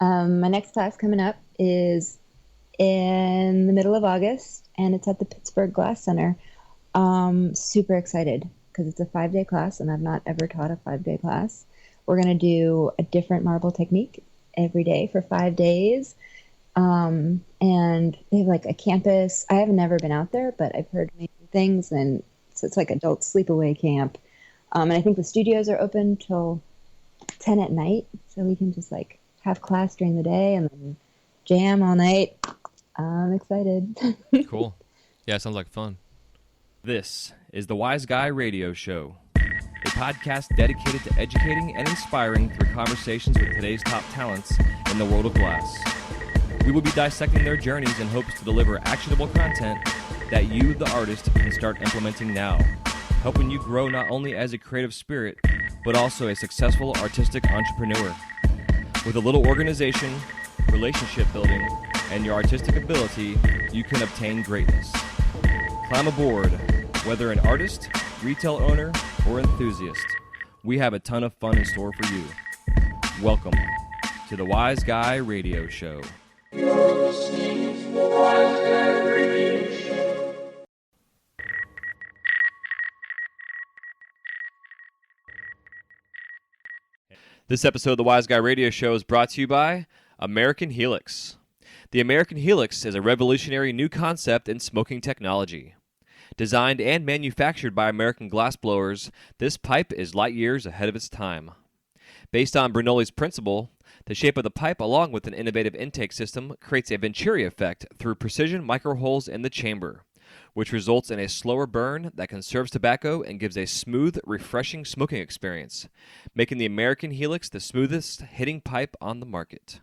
My next class coming up is in the middle of August, and it's at the Pittsburgh Glass Center. Super excited because it's a 5-day class, and I've not ever taught a 5-day class. We're going to do a different marble technique every day for 5 days. And they have like a campus. I have never been out there, but I've heard amazing things. And so it's like adult sleepaway camp. And I think the studios are open till 10 at night. So we can just like have class during the day and then jam all night. I'm excited. Cool. Yeah, sounds like fun. This is the Wise Guy Radio Show, a podcast dedicated to educating and inspiring through conversations with today's top talents in the world of glass. We will be dissecting their journeys in hopes to deliver actionable content that you, the artist, can start implementing now, helping you grow not only as a creative spirit, but also a successful artistic entrepreneur. With a little organization, relationship building, and your artistic ability, you can obtain greatness. Climb aboard, whether an artist, retail owner, or enthusiast. We have a ton of fun in store for you. Welcome to the Wise Guy Radio Show. You're listening to the Wise Guy Radio Show. This episode of the Wise Guy Radio Show is brought to you by American Helix. The American Helix is a revolutionary new concept in smoking technology. Designed and manufactured by American glassblowers, this pipe is light years ahead of its time. Based on Bernoulli's principle, the shape of the pipe, along with an innovative intake system, creates a Venturi effect through precision microholes in the chamber, which results in a slower burn that conserves tobacco and gives a smooth, refreshing smoking experience, making the American Helix the smoothest hitting pipe on the market.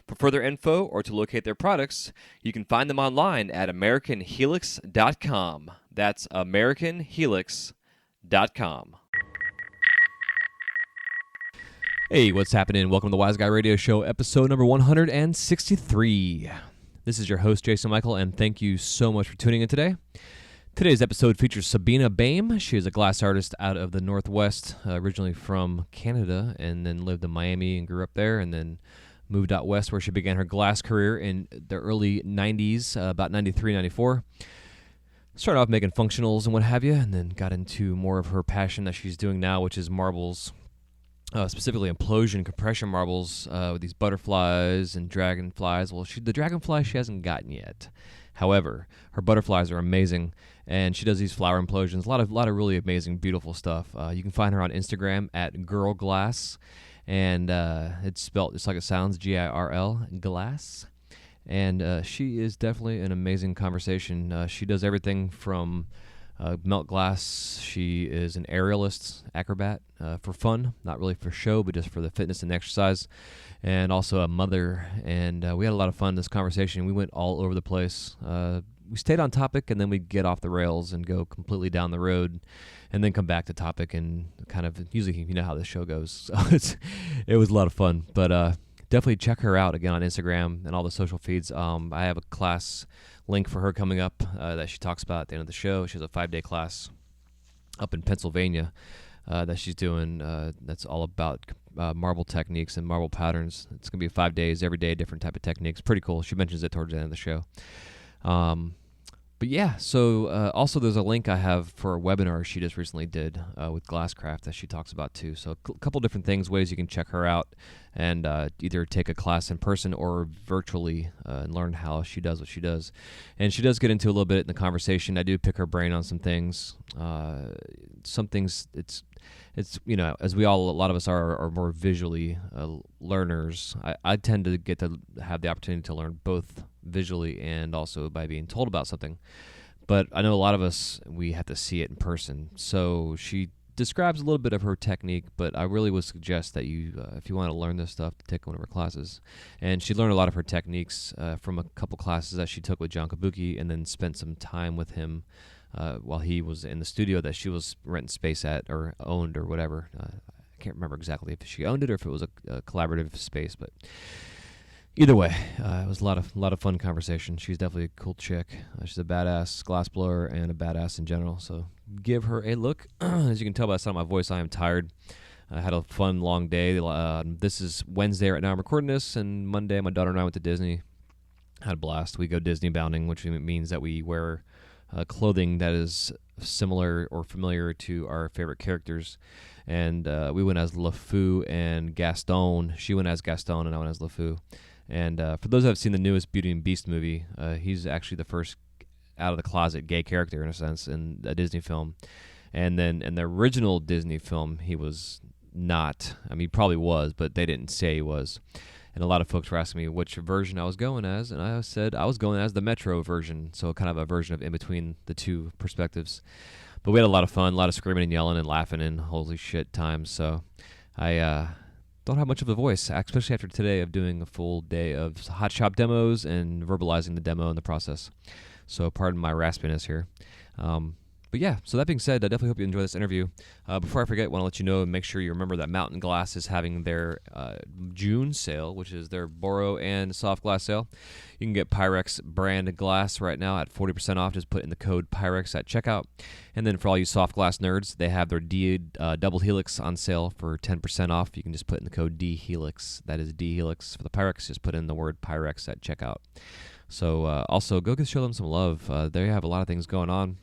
For further info or to locate their products, you can find them online at AmericanHelix.com. That's AmericanHelix.com. Hey, what's happening? Welcome to the Wise Guy Radio Show, episode number 163. This is your host, Jason Michael, and thank you so much for tuning in today. Today's episode features Sabina Boehm. She is a glass artist out of the Northwest, originally from Canada, and then lived in Miami and grew up there, and then moved out west where she began her glass career in the early 90s, about 93, 94. Started off making functionals and what have you, and then got into more of her passion that she's doing now, which is marbles. Specifically implosion compression marbles with these butterflies and dragonflies. Well, the dragonfly she hasn't gotten yet. However, her butterflies are amazing, and she does these flower implosions. A lot of really amazing, beautiful stuff. You can find her on Instagram at Girl Glass, and it's spelled just like it sounds, Girl Glass. And she is definitely an amazing conversation. She does everything from melt glass. She is an aerialist, acrobat for fun, not really for show, but just for the fitness and exercise, and also a mother. And we had a lot of fun in this conversation. We went all over the place. We stayed on topic, and then we'd get off the rails and go completely down the road, and then come back to topic and kind of, usually you know how this show goes. So it was a lot of fun. But definitely check her out again on Instagram and all the social feeds. I have a class link for her coming up that she talks about at the end of the show. She has a 5-day class up in Pennsylvania that she's doing that's all about marble techniques and marble patterns. It's going to be 5 days, every day, different type of techniques. Pretty cool. She mentions it towards the end of the show. But yeah, so also there's a link I have for a webinar she just recently did with Glasscraft that she talks about too. So a couple different things, ways you can check her out and either take a class in person or virtually and learn how she does what she does. And she does get into a little bit in the conversation. I do pick her brain on some things. Some things it's you know, as a lot of us are more visually learners. I tend to get to have the opportunity to learn both visually and also by being told about something. But I know a lot of us, we have to see it in person. So she describes a little bit of her technique, but I really would suggest that you, if you want to learn this stuff, to take one of her classes. And she learned a lot of her techniques from a couple classes that she took with John Kabuki, and then spent some time with him while he was in the studio that she was renting space at or owned or whatever. I can't remember exactly if she owned it or if it was a collaborative space, but either way, it was a lot of fun conversation. She's definitely a cool chick. She's a badass glassblower and a badass in general. So give her a look. As you can tell by the sound of my voice, I am tired. I had a fun long day. This is Wednesday right now. I'm recording this, and Monday my daughter and I went to Disney. Had a blast. We go Disney bounding, which means that we wear clothing that is similar or familiar to our favorite characters. And we went as LeFou and Gaston. She went as Gaston, and I went as LeFou. And for those that have seen the newest Beauty and Beast movie, he's actually the first out of the closet gay character in a sense in a Disney film. And then in the original Disney film, he was not. I mean, he probably was, but they didn't say he was. And a lot of folks were asking me which version I was going as, and I said I was going as the Metro version, so kind of a version of in between the two perspectives. But we had a lot of fun, a lot of screaming and yelling and laughing and holy shit times. So I don't have much of a voice, especially after today of doing a full day of hot shop demos and verbalizing the demo in the process. So pardon my raspiness here. But yeah, so that being said, I definitely hope you enjoy this interview. Before I forget, I want to let you know and make sure you remember that Mountain Glass is having their June sale, which is their Boro and soft glass sale. You can get Pyrex brand glass right now at 40% off. Just put in the code Pyrex at checkout. And then for all you soft glass nerds, they have their double helix on sale for 10% off. You can just put in the code D Helix. That is D Helix for the Pyrex. Just put in the word Pyrex at checkout. So also go show them some love. They have a lot of things going on.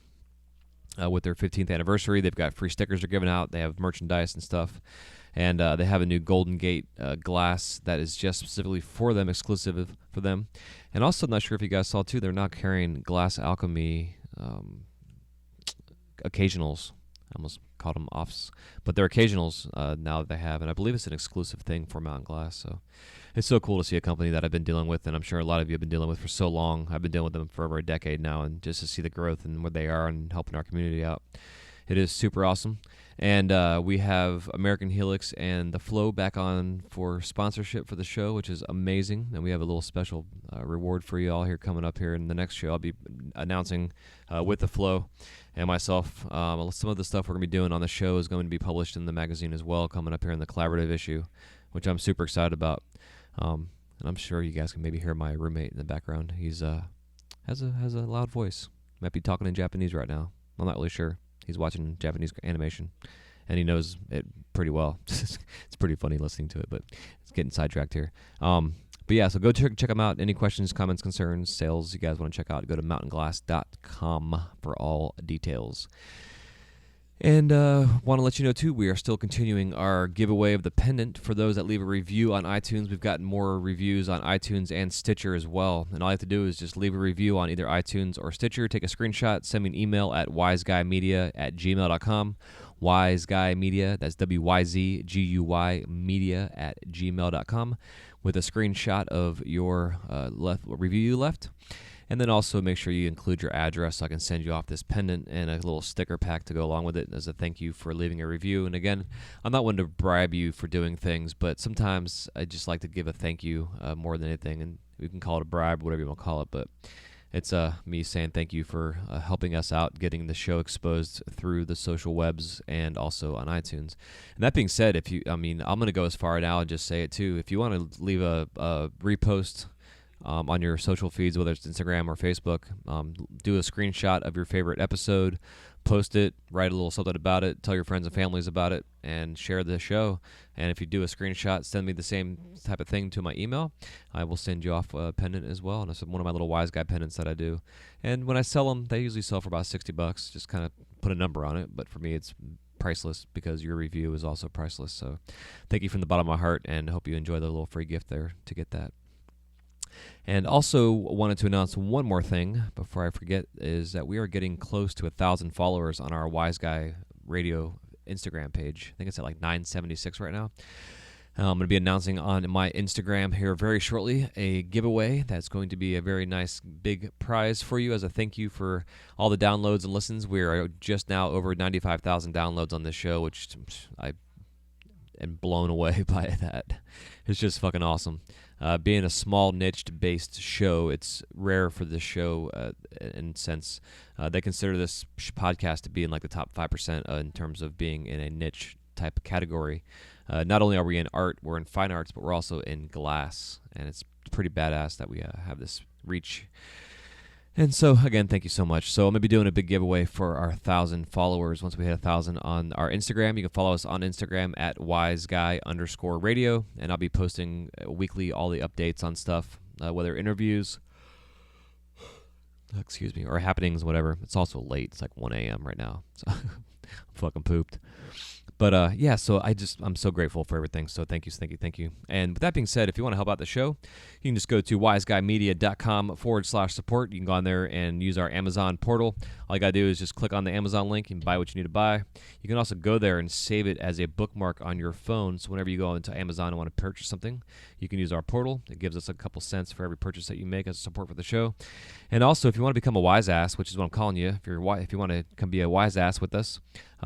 With their 15th anniversary, they've got free stickers they're giving out. They have merchandise and stuff. And they have a new Golden Gate glass that is just specifically for them, exclusive for them. And also, I'm not sure if you guys saw, too, they're now carrying Glass Alchemy occasionals. I almost called them offs. But they're occasionals now that they have. And I believe it's an exclusive thing for Mountain Glass. So it's so cool to see a company that I've been dealing with, and I'm sure a lot of you have been dealing with for so long. I've been dealing with them for over a decade now, and just to see the growth and where they are and helping our community out, it is super awesome. And we have American Helix and The Flow back on for sponsorship for the show, which is amazing. And we have a little special reward for you all here coming up here in the next show. I'll be announcing with The Flow and myself. Some of the stuff we're going to be doing on the show is going to be published in the magazine as well, coming up here in the collaborative issue, which I'm super excited about. And I'm sure you guys can maybe hear my roommate in the background. He's has a loud voice. Might be talking in Japanese right now. I'm not really sure. He's watching Japanese animation, and he knows it pretty well. It's pretty funny listening to it, but it's getting sidetracked here. But yeah, so go check them out. Any questions, comments, concerns, sales you guys want to check out, go to mountainglass.com for all details. And want to let you know, too, we are still continuing our giveaway of the pendant. For those that leave a review on iTunes, we've gotten more reviews on iTunes and Stitcher as well. And all you have to do is just leave a review on either iTunes or Stitcher. Take a screenshot, send me an email at wiseguymedia@gmail.com. Wiseguymedia, that's WYZGUY media@gmail.com, with a screenshot of your review you left. And then also make sure you include your address so I can send you off this pendant and a little sticker pack to go along with it as a thank you for leaving a review. And again, I'm not one to bribe you for doing things, but sometimes I just like to give a thank you more than anything. And we can call it a bribe, whatever you want to call it, but it's me saying thank you for helping us out, getting the show exposed through the social webs and also on iTunes. And that being said, I'm going to go as far now and just say it too. If you want to leave a repost on your social feeds, whether it's Instagram or Facebook, do a screenshot of your favorite episode, post it, write a little something about it, tell your friends and families about it, and share the show. And if you do a screenshot, send me the same type of thing to my email. I will send you off a pendant as well. And it's one of my little Wise Guy pendants that I do. And when I sell them, they usually sell for about $60. Just kind of put a number on it. But for me, it's priceless because your review is also priceless. So thank you from the bottom of my heart, and hope you enjoy the little free gift there to get that. And also wanted to announce one more thing before I forget, is that we are getting close to 1,000 followers on our Wise Guy Radio Instagram page. I think it's at like 976 right now. I'm going to be announcing on my Instagram here very shortly a giveaway that's going to be a very nice big prize for you as a thank you for all the downloads and listens. We are just now over 95,000 downloads on this show, which I am blown away by that. It's just fucking awesome. Being a small niched-based show, it's rare for this show in sense. They consider this podcast to be in like the top 5% in terms of being in a niche type of category. Not only are we in art, we're in fine arts, but we're also in glass, and it's pretty badass that we have this reach. And so, again, thank you so much. So I'm going to be doing a big giveaway for our 1,000 followers once we hit 1,000 on our Instagram. You can follow us on Instagram at wiseguy_radio, and I'll be posting weekly all the updates on stuff, whether interviews, or happenings, whatever. It's also late. It's like 1 a.m. right now, so I'm fucking pooped. But yeah, so I'm so grateful for everything. So thank you. And with that being said, if you want to help out the show, you can just go to wiseguymedia.com/support. You can go on there and use our Amazon portal. All you got to do is just click on the Amazon link and buy what you need to buy. You can also go there and save it as a bookmark on your phone. So whenever you go into Amazon and want to purchase something, you can use our portal. It gives us a couple cents for every purchase that you make as support for the show. And also, if you want to become a wise ass, which is what I'm calling you, if you want to come be a wise ass with us,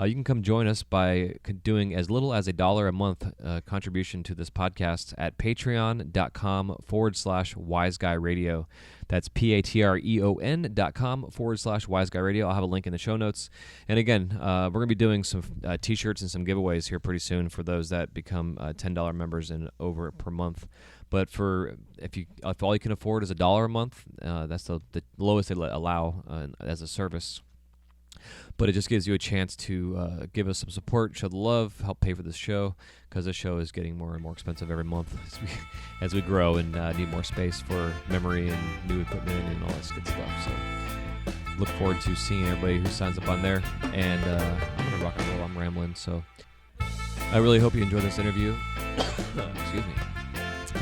you can come join us by doing as little as $1 a month contribution to this podcast at patreon.com/wiseguyradio. That's patreon.com/wiseguyradio. I'll have a link in the show notes. And again, we're going to be doing some t-shirts and some giveaways here pretty soon for those that become $10 members and over per month. But if all you can afford is $1 a month, that's the lowest they allow as a service. But it just gives you a chance to give us some support, show the love, help pay for this show, because this show is getting more and more expensive every month as we grow and need more space for memory and new equipment and all this good stuff. So look forward to seeing everybody who signs up on there. And I'm going to rock and roll. I'm rambling. So I really hope you enjoy this interview. Excuse me.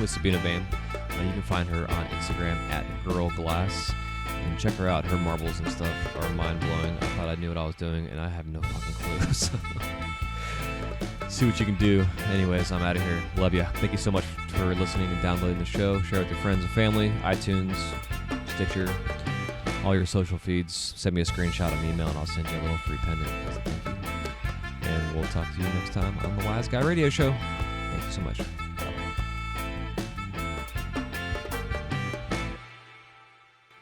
With Sabina Boehm. You can find her on Instagram at girlglass. And check her out. Her marbles and stuff are mind-blowing. I thought I knew what I was doing, and I have no fucking clue. So see what you can do. Anyways, I'm out of here. Love ya. Thank you so much for listening and downloading the show. Share with your friends and family. iTunes, Stitcher, all your social feeds. Send me a screenshot of an email, and I'll send you a little free pendant as a thank you. And we'll talk to you next time on the Wise Guy Radio Show. Thank you so much.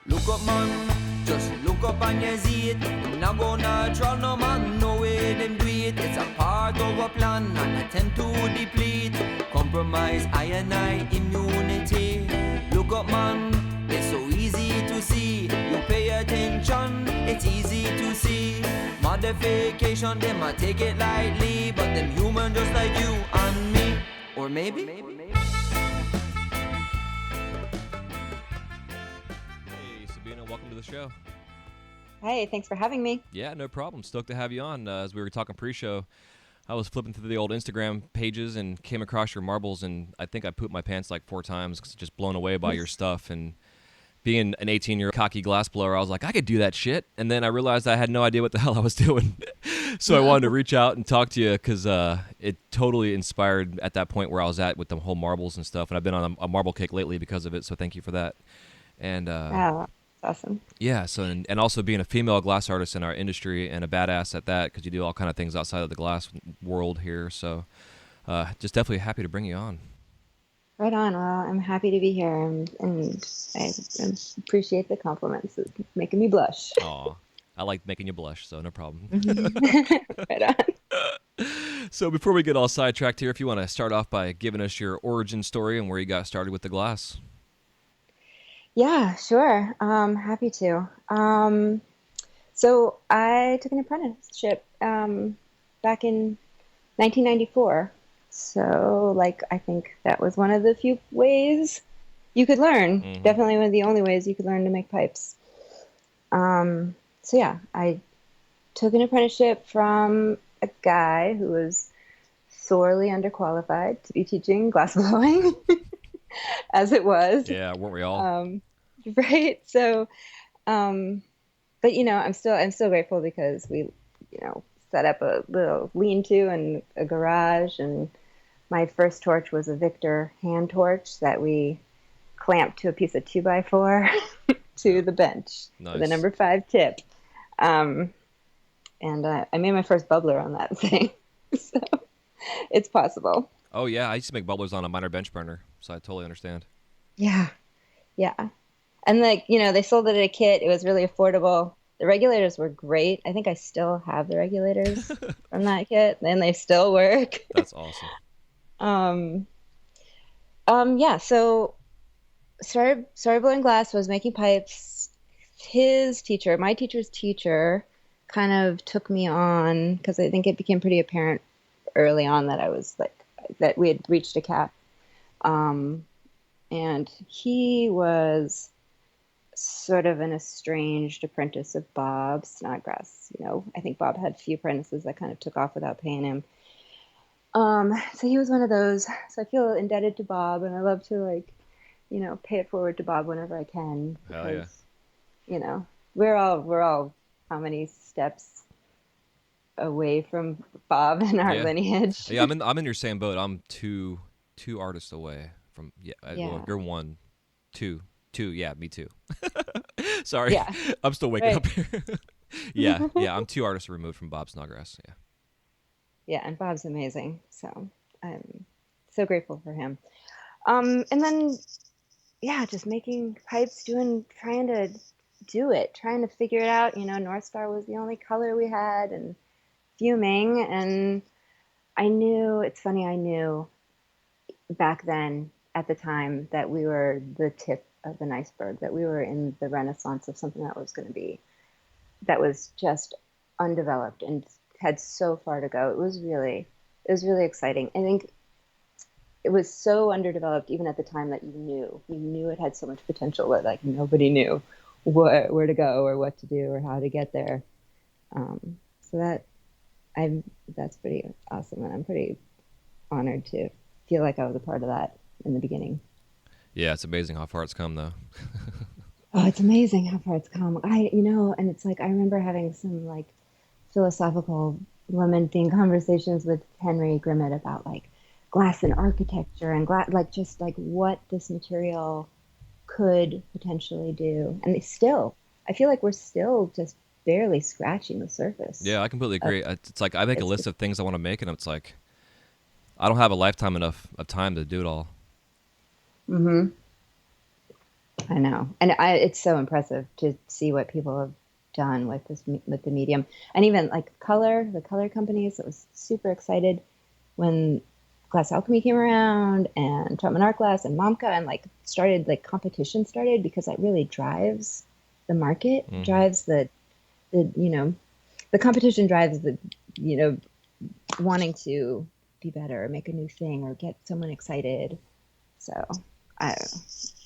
Look up, man, just look up and you see it. I'm not gonna try no man, no way them do it. It's a part of a plan, an attempt to deplete. Compromise, I and I, immunity. Look up, man, it's so easy to see. You pay attention, it's easy to see. Modification, them I take it lightly, but them human just like you and me. Or maybe? Welcome to the show. Hey, thanks for having me. Yeah, no problem. Stoked to have you on. As we were talking pre-show, I was flipping through the old Instagram pages and came across your marbles, and I think I pooped my pants like 4 times because just blown away by your stuff. And being an 18-year-old cocky glass blower, I was like, I could do that shit. And then I realized I had no idea what the hell I was doing. So I wanted to reach out and talk to you because it totally inspired at that point where I was at with the whole marbles and stuff. And I've been on a marble kick lately because of it, so thank you for that. And awesome. Yeah, so and also being a female glass artist in our industry and a badass at that because you do all kind of things outside of the glass world here. So just definitely happy to bring you on. Right on. Well, I'm happy to be here, and I appreciate the compliments. It's making me blush. Aw, I like making you blush, so no problem. Right on. So before we get all sidetracked here, if you want to start off by giving us your origin story and where you got started with the glass. Yeah, sure. Happy to. So I took an apprenticeship back in 1994. So, I think that was one of the few ways you could learn. Mm-hmm. Definitely one of the only ways you could learn to make pipes. So yeah, I took an apprenticeship from a guy who was sorely underqualified to be teaching glass blowing. As it was. Yeah, weren't we all? Right. So, but I'm still grateful because we, set up a little lean-to and a garage, and my first torch was a Victor hand torch that we clamped to a piece of 2x4 to the bench. Nice. With a number 5 tip. And I made my first bubbler on that thing. So it's possible. Oh yeah, I used to make bubblers on a minor bench burner, so I totally understand. Yeah. And they sold it at a kit. It was really affordable. The regulators were great. I think I still have the regulators from that kit, and they still work. That's awesome. Yeah. So started blowing glass. Was making pipes his teacher, my teacher's teacher, kind of took me on because I think it became pretty apparent early on that I was like that we had reached a cap. Um, and he was sort of an estranged apprentice of Bob Snodgrass. I think Bob had a few apprentices that kind of took off without paying him. So he was one of those. So I feel indebted to Bob, and I love to pay it forward to Bob whenever I can Hell yeah. because, we're all how many steps away from Bob in our Yeah. lineage. Yeah, I'm in your same boat. I'm two artists away from well, Yeah. you're one, two, yeah, me too. Sorry. Yeah. I'm still waking Right. up here. Yeah, I'm 2 artists removed from Bob Snodgrass. Yeah. Yeah, and Bob's amazing. So I'm so grateful for him. And then yeah, just making pipes, trying to do it, trying to figure it out. North Star was the only color we had, and fuming. And it's funny, I knew back then at the time that we were the tip of an iceberg, that we were in the renaissance of something that was just undeveloped and had so far to go. It was really exciting. I think it was so underdeveloped even at the time that you knew it had so much potential that like nobody knew where to go or what to do or how to get there. So that's pretty awesome, and I'm pretty honored to feel like I was a part of that in the beginning. Yeah, it's amazing how far it's come, though. Oh, it's amazing how far it's come. And it's like I remember having some like philosophical lamenting conversations with Henry Grimmett about like glass and architecture and glass, like just like what this material could potentially do. And I feel like we're still just barely scratching the surface. Yeah, I completely agree. It's like I make a list of things I want to make, and it's like I don't have a lifetime enough of time to do it all. Mm-hmm. I know, and it's so impressive to see what people have done with the medium, and even like the color companies. I was super excited when Glass Alchemy came around, and Troutman Art Glass, and Momka, and competition started because that really drives the market, drives the competition drives the wanting to be better or make a new thing or get someone excited. So I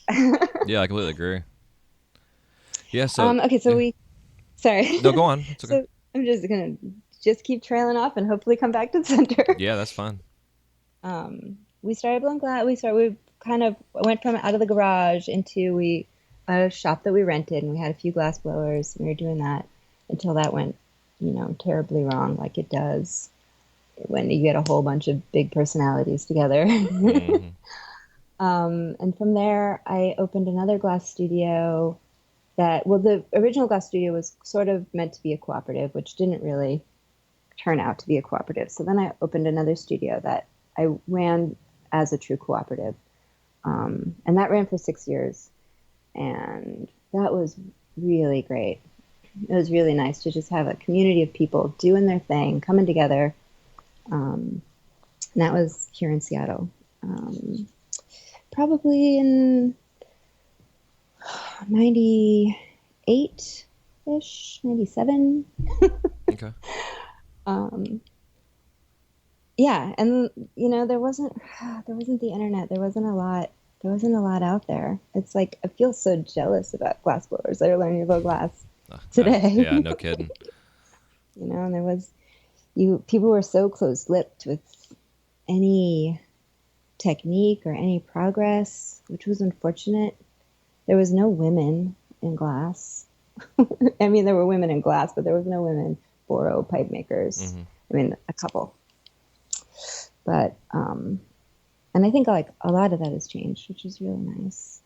don't know. Yeah, I completely agree. Yeah. So okay, so yeah. sorry. No, go on. It's okay. So I'm just gonna keep trailing off and hopefully come back to the center. Yeah, that's fine. We started blowing glass. We kind of went from out of the garage into a shop that we rented, and we had a few glass blowers. And we were doing that until that went, terribly wrong, like it does when you get a whole bunch of big personalities together. Mm-hmm. And from there, I opened another glass studio the original glass studio was sort of meant to be a cooperative, which didn't really turn out to be a cooperative. So then I opened another studio that I ran as a true cooperative. And that ran for 6 years. And that was really great. It was really nice to just have a community of people doing their thing, coming together. And that was here in Seattle. Probably in 98-ish, 97. Okay. Yeah, and there wasn't the internet. There wasn't a lot out there. It's like I feel so jealous about glass blowers that are learning to blow glass today. Yeah, no kidding. And people were so close-lipped with any technique or any progress, which was unfortunate. There was no women in glass. I mean, there were women in glass, but there was no women Boro pipe makers. Mm-hmm. I mean, a couple. But, and I think like a lot of that has changed, which is really nice.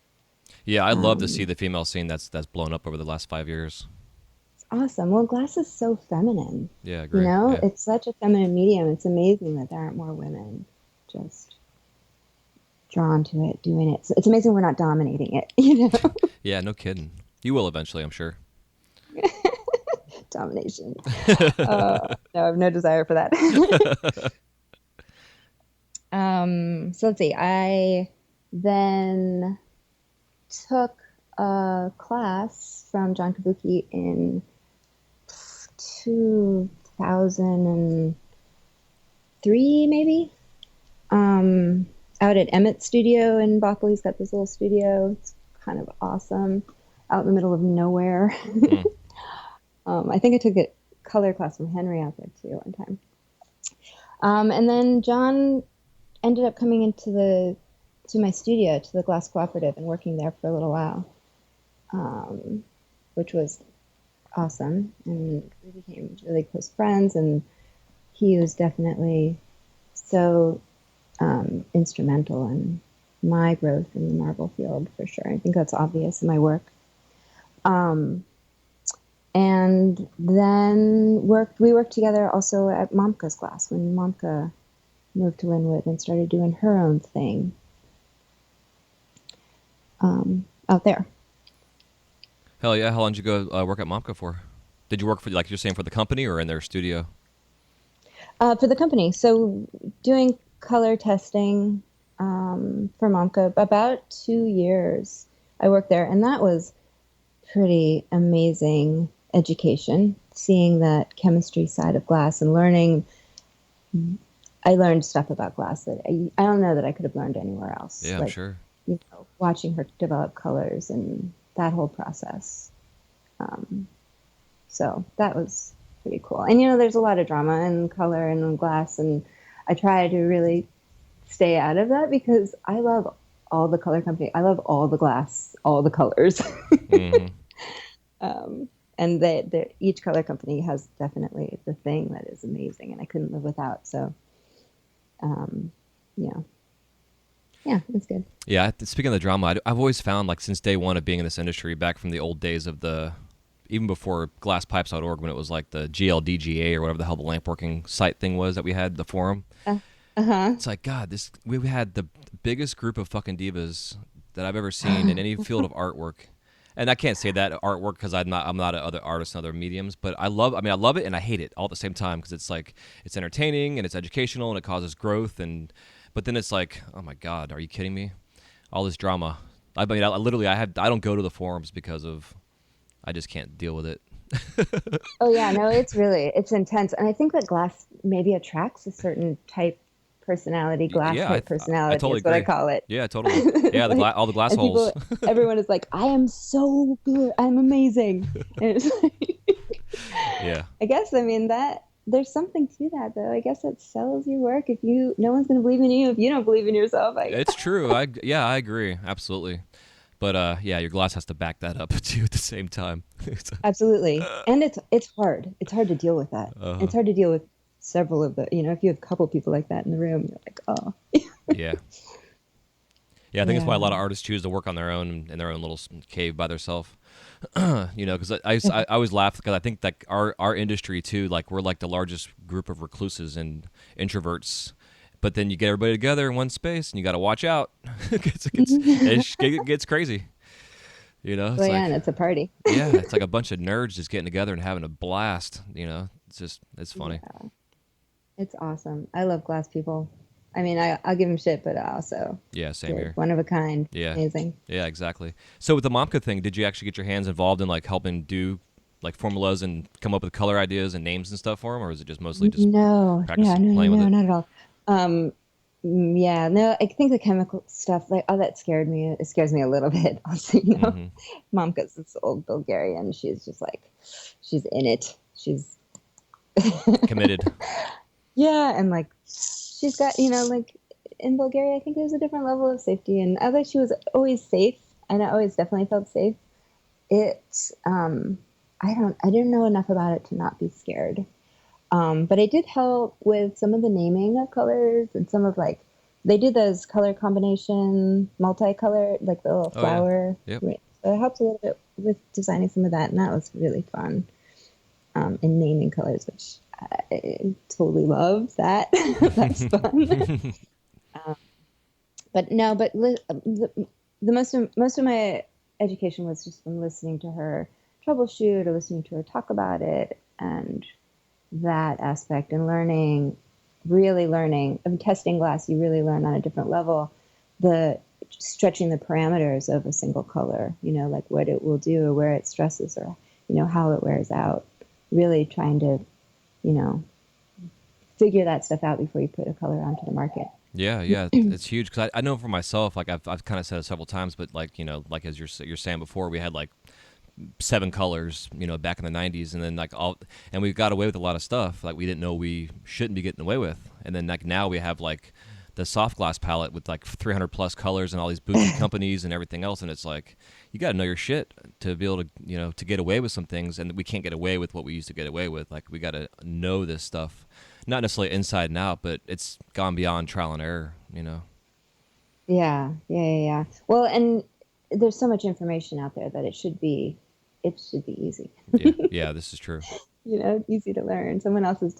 Yeah, I'd love to see the female scene that's blown up over the last 5 years. It's awesome. Well, glass is so feminine. Yeah, great. Yeah. It's such a feminine medium. It's amazing that there aren't more women just drawn to it, doing it. So it's amazing we're not dominating it, Yeah, no kidding. You will eventually, I'm sure. Domination. No, I have no desire for that. So let's see. I then took a class from John Kabuki in 2003, maybe. Out at Emmett's studio in Bothell. He's got this little studio. It's kind of awesome, out in the middle of nowhere. Mm. I think I took a color class from Henry out there too one time. And then John ended up coming to my studio, to the Glass Cooperative, and working there for a little while, which was awesome. And we became really close friends, and he was definitely so instrumental in my growth in the marble field, for sure. I think that's obvious in my work. And then we worked together also at Momka's class when Momka moved to Linwood and started doing her own thing out there. Hell yeah! How long did you go work at Momka for? Did you work for, like you're saying, for the company or in their studio? For the company. So doing color testing for Momka, about 2 years I worked there, and that was pretty amazing education, seeing that chemistry side of glass and learning. I learned stuff about glass that I don't know that I could have learned anywhere else. Yeah, I'm sure. Watching her develop colors and that whole process. So that was pretty cool. And, there's a lot of drama in color and in glass, and I try to really stay out of that because I love all the color company. I love all the glass, all the colors. Mm-hmm. And each color company has definitely the thing that is amazing, and I couldn't live without. So, yeah, it's good. Yeah, speaking of the drama, I've always found, like, since day one of being in this industry, back from the old days of even before glasspipes.org, when it was like the GLDGA or whatever the hell the lampworking site thing was that we had, the forum. It's like, God, we had the biggest group of fucking divas that I've ever seen in any field of artwork. And I can't say that artwork because I'm not other artists in other mediums, but I love it and I hate it all at the same time, because it's like, it's entertaining and it's educational and it causes growth, but then it's like, oh my God, are you kidding me? All this drama. I don't go to the forums because I just can't deal with it. Oh yeah, no, it's intense. And I think that glass maybe attracts a certain type personality, type personality. I totally is what agree. I call it. Yeah, totally. Yeah, all the glass holes. Everyone is like, I am so good. I'm amazing. And it's like, yeah. I guess, that there's something to that, though. I guess it sells your work. No one's going to believe in you if you don't believe in yourself. It's true. I agree. Absolutely. But your glass has to back that up too at the same time. Absolutely. And it's hard. It's hard to deal with that. It's hard to deal with several of the, if you have a couple people like that in the room, you're like, oh. Yeah. Yeah, I think it's why a lot of artists choose to work on their own, in their own little cave by themselves. Because I always laugh because I think that our industry too, like, we're like the largest group of recluses and introverts. But then you get everybody together in one space, and you got to watch out. It gets crazy. It's and it's a party. Yeah, it's like a bunch of nerds just getting together and having a blast. It's funny. Yeah. It's awesome. I love glass people. I'll give them shit, but I also same here. One of a kind. Yeah, amazing. Yeah, exactly. So with the Momka thing, did you actually get your hands involved in, like, helping do, like, formulas and come up with color ideas and names and stuff for them, or is it just mostly just practicing playing with it? Not at all. No, I think the chemical stuff, like, that scared me. It scares me a little bit. Also, Momka's this old Bulgarian. She's just like, she's in it. She's committed. Yeah, and like, she's got, like, in Bulgaria, I think there's a different level of safety, and although she was always safe, and I always definitely felt safe, I didn't know enough about it to not be scared. But I did help with some of the naming of colors and some of, like, they did those color combination, multicolor, like the little flower. Yeah. Yep. So it helped a little bit with designing some of that, and that was really fun. And naming colors, which I totally love that. That's fun. The most of my education was just from listening to her troubleshoot or listening to her talk about it, and that aspect, and really learning. Testing glass, you really learn on a different level the stretching the parameters of a single color, like what it will do or where it stresses or, how it wears out. Really trying to, figure that stuff out before you put a color onto the market. Yeah, it's huge because I know for myself, like I've kind of said it several times, but like like as you're saying before, we had like 7 colors, back in the 90s, and then and we got away with a lot of stuff like we didn't know we shouldn't be getting away with, and then like now we have like the soft glass palette with like 300 plus colors and all these boutique companies and everything else, and it's like you got to know your shit to be able to to get away with some things, and we can't get away with what we used to get away with. Like we got to know this stuff. Not necessarily inside and out, but it's gone beyond trial and error, Yeah. Well, and there's so much information out there that it should be easy. Yeah, this is true. Easy to learn. Someone else has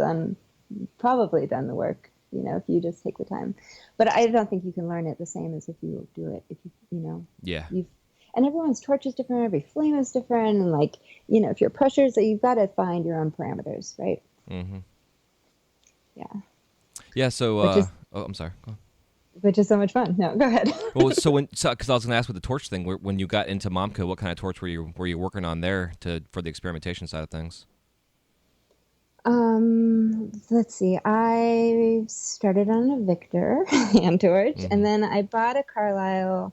probably done the work, if you just take the time. But I don't think you can learn it the same as if you do it. If Yeah. And everyone's torch is different, every flame is different, and like, if your pressures, you've got to find your own parameters, right? Mm-hmm. Yeah. Yeah. So, I'm sorry. Go on. Which is so much fun. No, go ahead. Well, because I was going to ask with the torch thing, when you got into Momco, what kind of torch were you working on there for the experimentation side of things? Let's see. I started on a Victor hand torch, and then I bought a Carlisle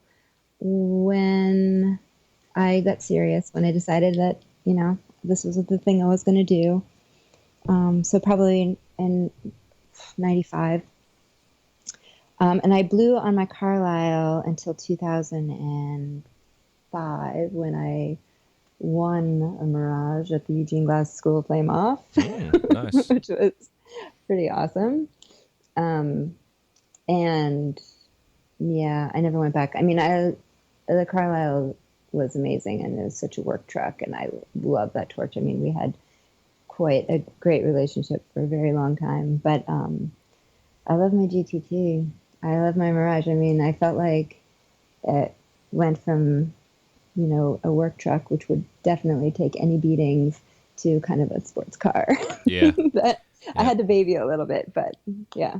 when I got serious. When I decided that this was the thing I was going to do. So probably in 95. And I blew on my Carlisle until 2005 when I won a Mirage at the Eugene Glass School of Flame Off, nice. which was pretty awesome. And yeah, I never went back. I mean, the Carlisle was amazing, and it was such a work truck, and I love that torch. I mean, we had quite a great relationship for a very long time, but I love my GTT. I love my Mirage. I mean, I felt like it went from, a work truck, which would definitely take any beatings, to kind of a sports car. Yeah. I had to baby a little bit, but yeah.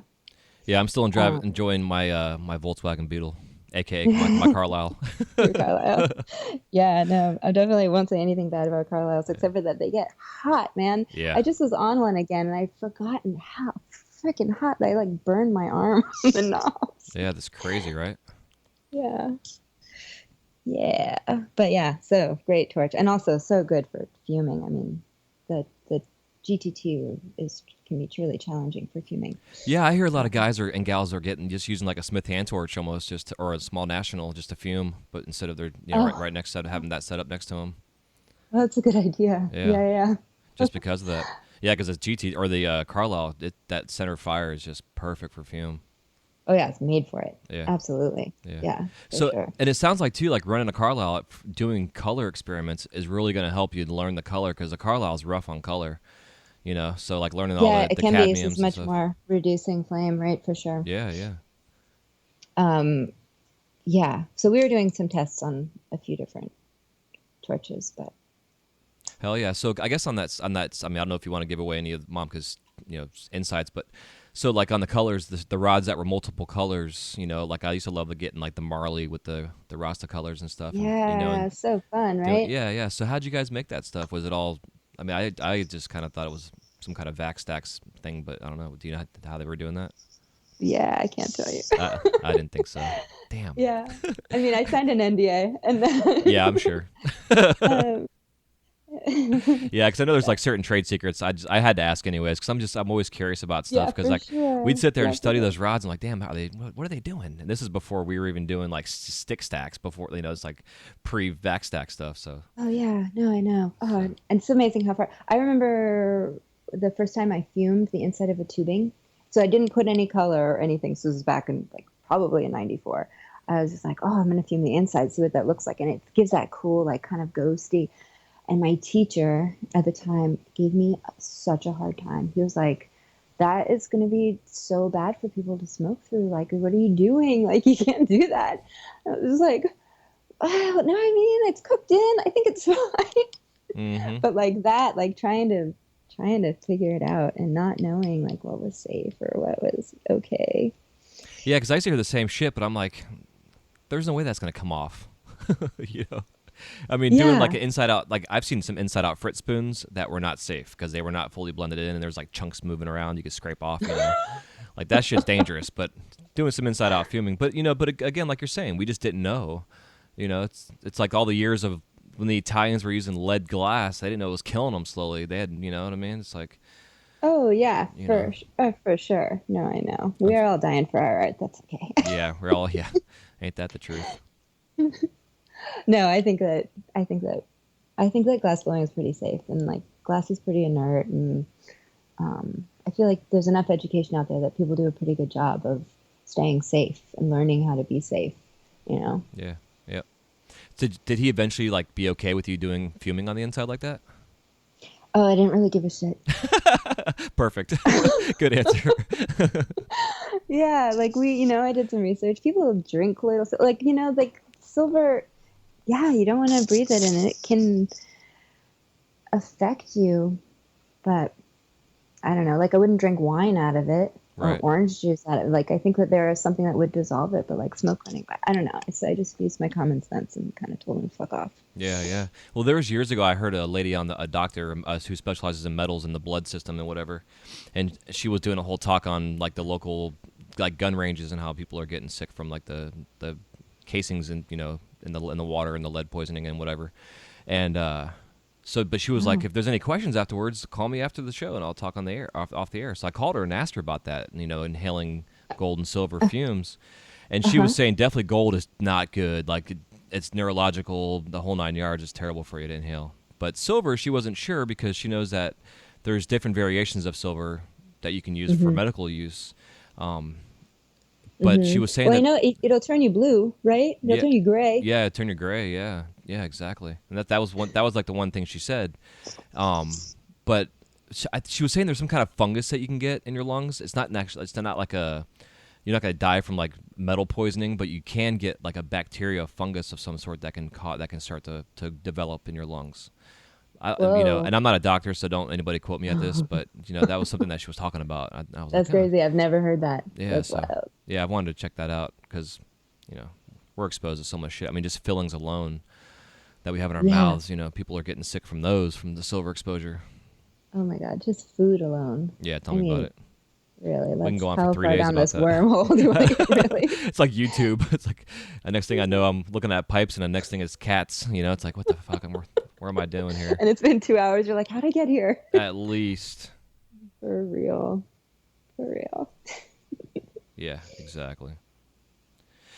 Yeah, I'm still enjoying my my Volkswagen Beetle, aka my Carlisle. Your Carlisle. Yeah, no, I definitely won't say anything bad about Carlisles, except for that they get hot, man. Yeah. I just was on one again, and I'd forgotten how freaking hot they like burned my arm on the knobs. Yeah, that's crazy, right? Yeah. But yeah, so great torch, and also so good for fuming. I mean, the GT2 can be truly challenging for fuming. Yeah, I hear a lot of guys and gals are just using like a Smith hand torch almost, or a small National just to fume, but instead of their right next to having that set up next to them. Well, that's a good idea. Yeah. Just because of that. Yeah, because the GT or the Carlisle, that center fire is just perfect for fume. Oh yeah, it's made for it. Yeah, absolutely. Yeah. So, sure. And it sounds like too, like running a Carlisle, doing color experiments is really going to help you learn the color, because the Carlisle is rough on color. So like learning all the it can cadmiums be it's much more reducing flame, right? For sure. Yeah. Yeah. So we were doing some tests on a few different torches, but. Hell yeah! So I guess on that, I mean, I don't know if you want to give away any of Momka's insights, but so like on the colors, the rods that were multiple colors, like I used to love getting like the Marley with the Rasta colors and stuff. Yeah, and, so fun, right? Yeah. So how'd you guys make that stuff? Was it all? I mean, I just kind of thought it was some kind of vac stacks thing, but I don't know. Do you know how they were doing that? Yeah, I can't tell you. I didn't think so. Damn. Yeah, I mean, I signed an NDA, and then. Yeah, I'm sure. Yeah, because I know there's like certain trade secrets. I had to ask anyways, because I'm always curious about stuff, because we'd sit there and study those rods and like, damn, what are they doing? And this is before we were even doing like stick stacks, before it's like pre-vac stack stuff. So. Oh yeah, no, I know. Oh, and it's amazing how far. I remember the first time I fumed the inside of a tubing. So I didn't put any color or anything. So this was back in like probably in '94. I was just like, oh, I'm gonna fume the inside, see what that looks like, and it gives that cool, like kind of ghosty. And my teacher at the time gave me such a hard time. He was like, that is going to be so bad for people to smoke through. Like, what are you doing? Like, you can't do that. I was like, oh, no, I mean, it's cooked in. I think it's fine. Mm-hmm. But like that, like trying to figure it out and not knowing like what was safe or what was okay. Yeah, because I used to hear the same shit, but I'm like, there's no way that's going to come off. You know, I mean, doing Yeah. like an inside out, like I've seen some inside out Fritz spoons that were not safe because they were not fully blended in, and there's like chunks moving around you could scrape off. You know, like that shit's dangerous. But doing some inside out fuming, but you know, but again, like you're saying, we just didn't know. You know, it's like all the years of when the Italians were using lead glass, they didn't know it was killing them slowly. They had, you know what I mean? It's like, Oh yeah, you know, for sure. No, I know. We are all dying for our art. That's okay. yeah, we're all, yeah, ain't that the truth? No, I think that glass blowing is pretty safe, and like glass is pretty inert, and I feel like there's enough education out there that people do a pretty good job of staying safe and learning how to be safe. You know. Yeah, yeah. Did he eventually like be okay with you doing fuming on the inside like that? Oh, I didn't really give a shit. Perfect. Good answer. Yeah, like I did some research. People drink little, like like silver. Yeah, you don't want to breathe it, and it can affect you. But I don't know. Like I wouldn't drink wine out of it or Right. orange juice out of it. Like I think that there is something that would dissolve it, but like smoke cleaning. I don't know. So I just used my common sense and kind of told him to fuck off. Yeah, yeah. Well, there was years ago I heard a lady on a doctor who specializes in metals in the blood system and whatever, and she was doing a whole talk on like the local like gun ranges and how people are getting sick from like the casings and in the water and the lead poisoning and whatever, and but she was like, if there's any questions afterwards, call me after the show and I'll talk on the air off the air. So I called her and asked her about that, inhaling gold and silver fumes, and she was saying definitely gold is not good. Like it's neurological, the whole 9 yards. Is terrible for you to inhale. But silver, she wasn't sure because she knows that there's different variations of silver that you can use for medical use. But she was saying Well, that, I know it'll turn you blue, right? It'll turn you gray. yeah, turn you gray. Yeah, yeah, exactly. And that was like the one thing she said. But she was saying there's some kind of fungus that you can get in your lungs. It's not like you're not gonna die from like metal poisoning, but you can get like a bacteria, fungus of some sort that can start to develop in your lungs. Whoa. And I'm not a doctor, so don't anybody quote me at this, but that was something that she was talking about. I was That's like, oh. crazy. I've never heard that. Yeah, That's so wild. yeah, I wanted to check that out because, we're exposed to so much shit. I mean, just fillings alone that we have in our Yeah. mouths. People are getting sick from those from the silver exposure. Oh my God, just food alone. Yeah, tell me about it. Really, We can go on how for 3 far days down about this that. wormhole do I really? It's like YouTube. It's like the next thing I know, I'm looking at pipes, and the next thing is cats. It's like, what the fuck? Where am I doing here? And it's been 2 hours. You're like, how'd I get here? At least. For real. For real. Yeah, exactly.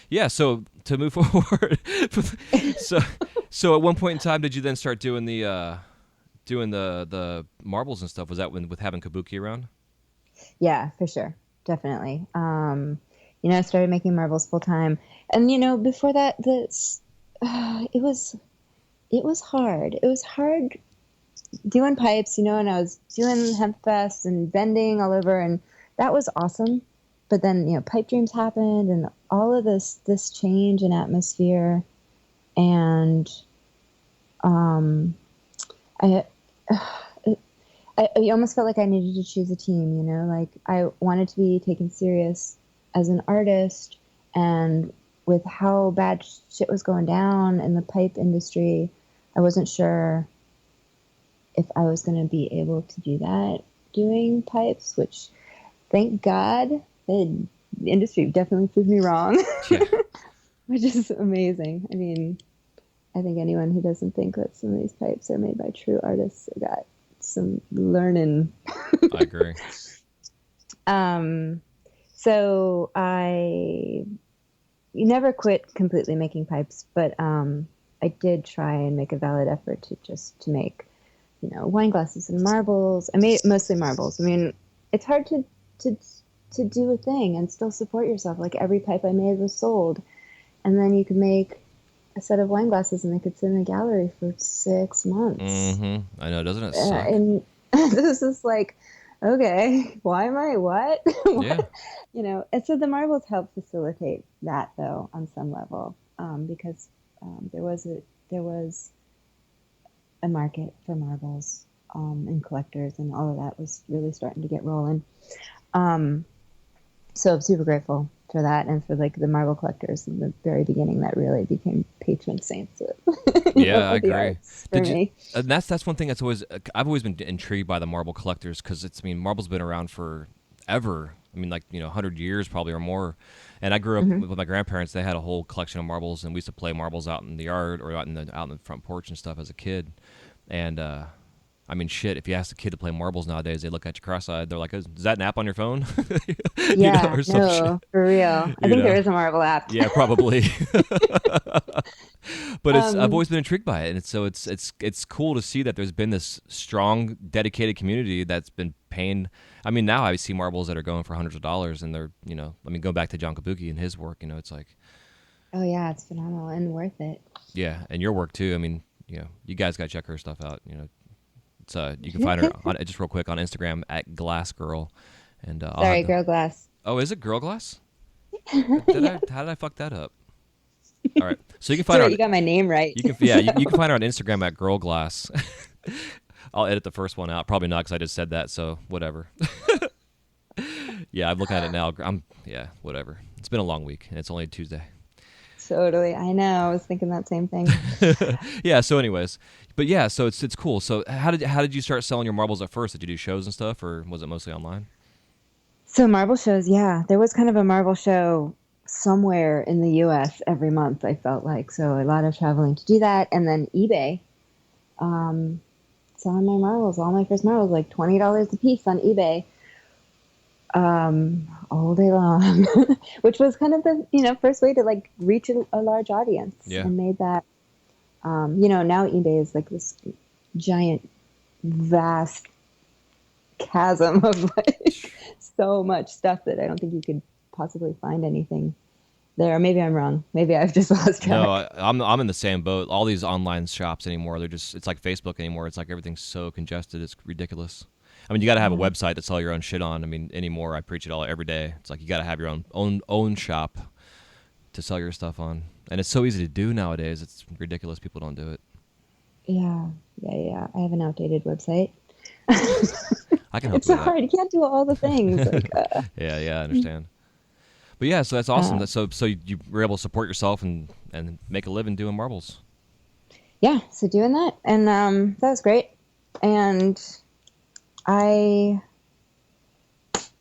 Yeah, so to move forward, so at one point in time, did you then start doing the marbles and stuff? Was that with having Kabuki around? Yeah, for sure. Definitely. I started making marbles full time. And, before that, it was hard. It was hard doing pipes, and I was doing hemp fest and bending all over, and that was awesome. But then, pipe dreams happened and all of this change in atmosphere. And I almost felt like I needed to choose a team, like I wanted to be taken serious as an artist, and with how bad shit was going down in the pipe industry, I wasn't sure if I was going to be able to do that doing pipes, which thank God the industry definitely proved me wrong, Yeah. which is amazing. I mean, I think anyone who doesn't think that some of these pipes are made by true artists got some learning. I agree. So I never quit completely making pipes, but I did try and make a valid effort to make, wine glasses and marbles. I made mostly marbles. I mean, it's hard to do a thing and still support yourself. Like every pipe I made was sold, and then you could make a set of wine glasses and they could sit in a gallery for 6 months. Mm-hmm. I know, doesn't it suck? And this is like, okay, why am I what? Yeah. And so the marbles help facilitate that though on some level, because there was a market for marbles, and collectors, and all of that was really starting to get rolling. So I'm super grateful. for that, and for like the marble collectors in the very beginning that really became patron saints of, Yeah, I of the agree. arts for me. And that's one thing that's always I've always been intrigued by the marble collectors because I mean marble's been around for ever. I mean, like 100 years probably or more. And I grew up Hmm. with my grandparents. They had a whole collection of marbles, and we used to play marbles out in the yard or out in the front porch and stuff as a kid. And I mean, shit. If you ask a kid to play marbles nowadays, they look at you cross-eyed. They're like, "Is that an app on your phone?" Yeah, Or some shit. no, for real. I You think there know. is a marble app. Yeah, probably. But I've um, always been intrigued by it, and it's cool to see that there's been this strong, dedicated community that's been paying. I mean, now I see marbles that are going for hundreds of dollars, and they're I mean, go back to John Kabuki and his work. It's like, oh yeah, it's phenomenal and worth it. yeah, and your work too. I mean, you guys got to check her stuff out. It's you can find her on just real quick on Instagram at Glass Girl, and I'll have Sorry, the. girl glass. Oh, is it Girl Glass? Yeah. How did I fuck that up? All right, so you can find So her. you got my name right. You can find her on Instagram at Girl Glass. I'll edit the first one out. Probably not because I just said that. So whatever. Yeah, I'm looking at it now. Whatever. It's been a long week and it's only Tuesday. Totally. I know. I was thinking that same thing. Yeah. So, anyways, but yeah, so it's cool. So how did you start selling your marbles at first? Did you do shows and stuff, or was it mostly online? So marble shows, yeah. There was kind of a marble show somewhere in the US every month, I felt like. So a lot of traveling to do that. And then eBay, um, selling my marbles, all my first marbles, like $20 a piece on eBay, all day long, which was kind of the, first way to like reach a large audience, Yeah. and made that, now eBay is like this giant, vast chasm of like so much stuff that I don't think you could possibly find anything there. Maybe I'm wrong. Maybe I've just lost track. No, I'm in the same boat. All these online shops anymore, it's like Facebook anymore. It's like everything's so congested. It's ridiculous. I mean, you got to have a Yeah. website to sell your own shit on. I mean, anymore, I preach it all every day. It's like you got to have your own shop to sell your stuff on, and it's so easy to do nowadays. It's ridiculous. People don't do it. Yeah. I have an outdated website. I can help It's you so with that. hard. You can't do all the things. Like, Yeah, I understand. But yeah, so that's awesome. uh, So you were able to support yourself and make a living doing marbles. yeah, so doing that, and that was great. And I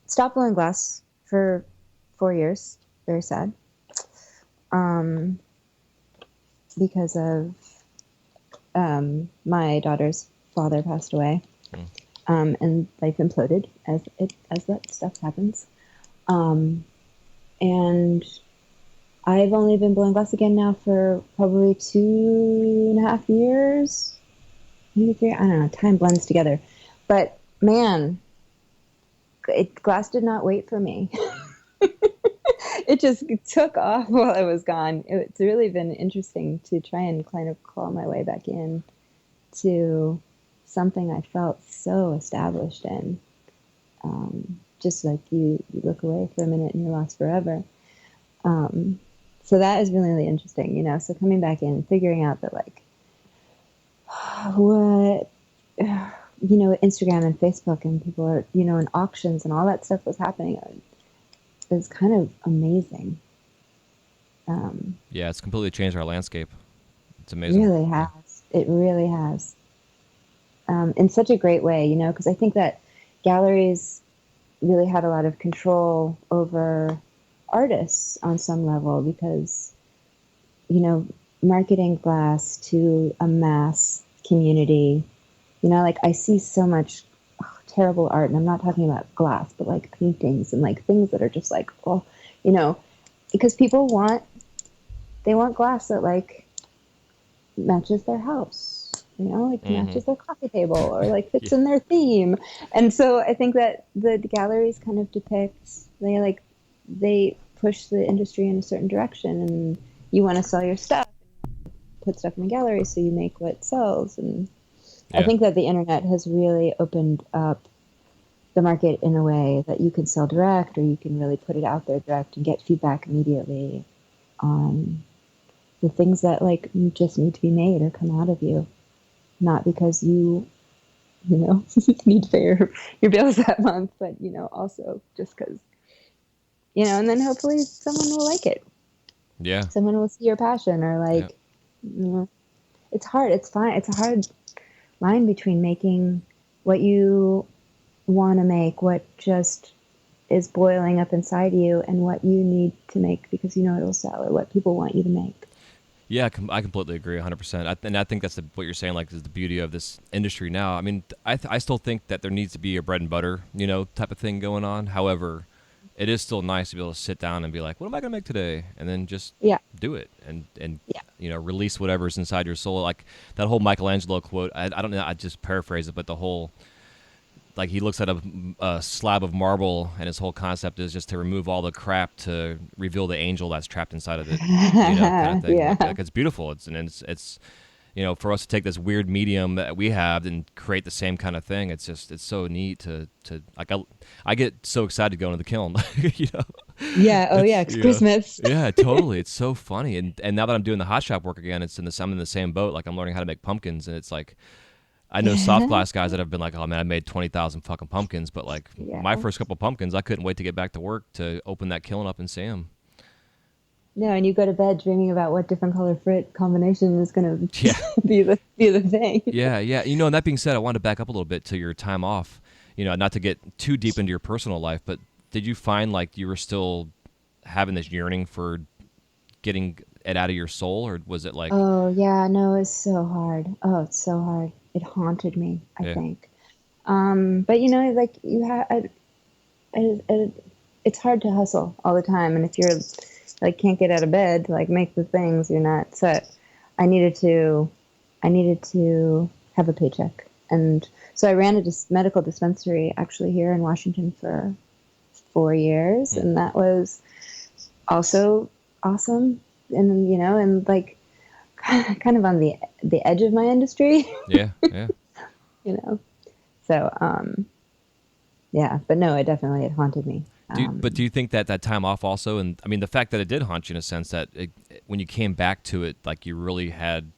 stopped blowing glass for 4 years. Very sad. Um, because of my daughter's father passed away, and life imploded as that stuff happens. Um, and I've only been blowing glass again now for probably 2.5 years, maybe 3. I don't know. Time blends together, but man, glass did not wait for me. It just took off while I was gone. It's really been interesting to try and kind of claw my way back in to something I felt so established in. Just like you look away for a minute and you're lost forever. So that is really, really interesting, So coming back in, figuring out that like what Instagram and Facebook and people are, and auctions and all that stuff was happening. Is kind of amazing. Yeah, it's completely changed our landscape. It's It amazing. really has. It really has. In such a great way, because I think that galleries really had a lot of control over artists on some level because, marketing glass to a mass community, like I see so much terrible art, and I'm not talking about glass, but like paintings and like things that are just like, because people want glass that like matches their house, like matches their coffee table or like fits in their theme. And so I think that the galleries kind of they push the industry in a certain direction, and you want to sell your stuff, put stuff in the gallery so you make what sells. And I think that the internet has really opened up the market in a way that you can sell direct, or you can really put it out there direct and get feedback immediately on the things that like just need to be made or come out of you, not because you need to pay your bills that month, but also just because you know, and then hopefully someone will like it. Yeah. Someone will see your passion, or like, you know, it's hard. It's fine. It's a hard line between making what you want to make, what just is boiling up inside you, and what you need to make because you know it'll sell, or what people want you to make. Yeah, I completely agree, 100%. And I think that's what you're saying. Like, is the beauty of this industry now. I mean, I still think that there needs to be a bread and butter, you know, type of thing going on. However, it is still nice to be able to sit down and be like, what am I gonna make today, and then just Yeah. do it and Yeah. you know, release whatever's inside your soul. Like that whole Michelangelo quote. I don't know. I just paraphrase it, but the whole, like, he looks at a slab of marble, and his whole concept is just to remove all the crap to reveal the angel that's trapped inside of it, you know, kind of thing. Yeah. Like it's beautiful. It's you know, for us to take this weird medium that we have and create the same kind of thing. It's so neat to like I get so excited to go into the kiln, you know. Yeah. Oh yeah. It's you know, Christmas. yeah, totally. It's so funny, and now that I'm doing the hot shop work again, I'm in the same boat. Like I'm learning how to make pumpkins, and it's like. I know soft glass guys that have been like, oh man, I made 20,000 fucking pumpkins, but like my first couple pumpkins, I couldn't wait to get back to work to open that kiln up and see them. No, and you go to bed dreaming about what different color fruit combination is going to Yeah. be the thing. Yeah. You know, and that being said, I wanted to back up a little bit to your time off. You know, not to get too deep into your personal life, but did you find like you were still having this yearning for getting it out of your soul, or was it like? Oh yeah, no, it's so hard. Oh, it's so hard. It haunted me, I Yeah. think. But you know, like you have, it's hard to hustle all the time, and if you're like can't get out of bed to like make the things, you're not. So I needed to have a paycheck, and so I ran a medical dispensary actually here in Washington for 4 years, and that was also awesome. And you know, and like kind of on the edge of my industry. Yeah. You know, so yeah, but no, it haunted me. But do you think that time off also, and I mean the fact that it did haunt you in a sense that when you came back to it, like you really had,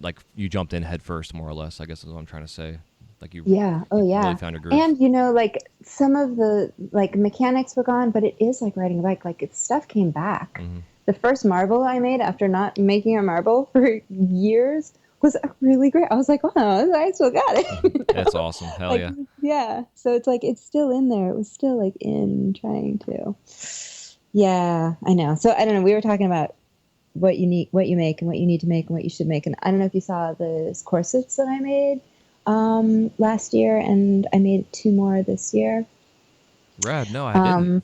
like you jumped in head first, more or less, I guess is what I'm trying to say. Like you, yeah, oh yeah, really found your groove. and you know, like some of the like mechanics were gone, but it is like riding a bike. Like stuff came back. Mm-hmm. The first marble I made after not making a marble for years was really great. I was like, wow, I still got it. That's awesome. Hell like, yeah. Yeah. So it's like, it's still in there. It was still like in trying to. Yeah, I know. So I don't know. We were talking about what you make and what you need to make and what you should make. And I don't know if you saw the corsets that I made last year, and I made 2 more this year. Rad. No, I didn't.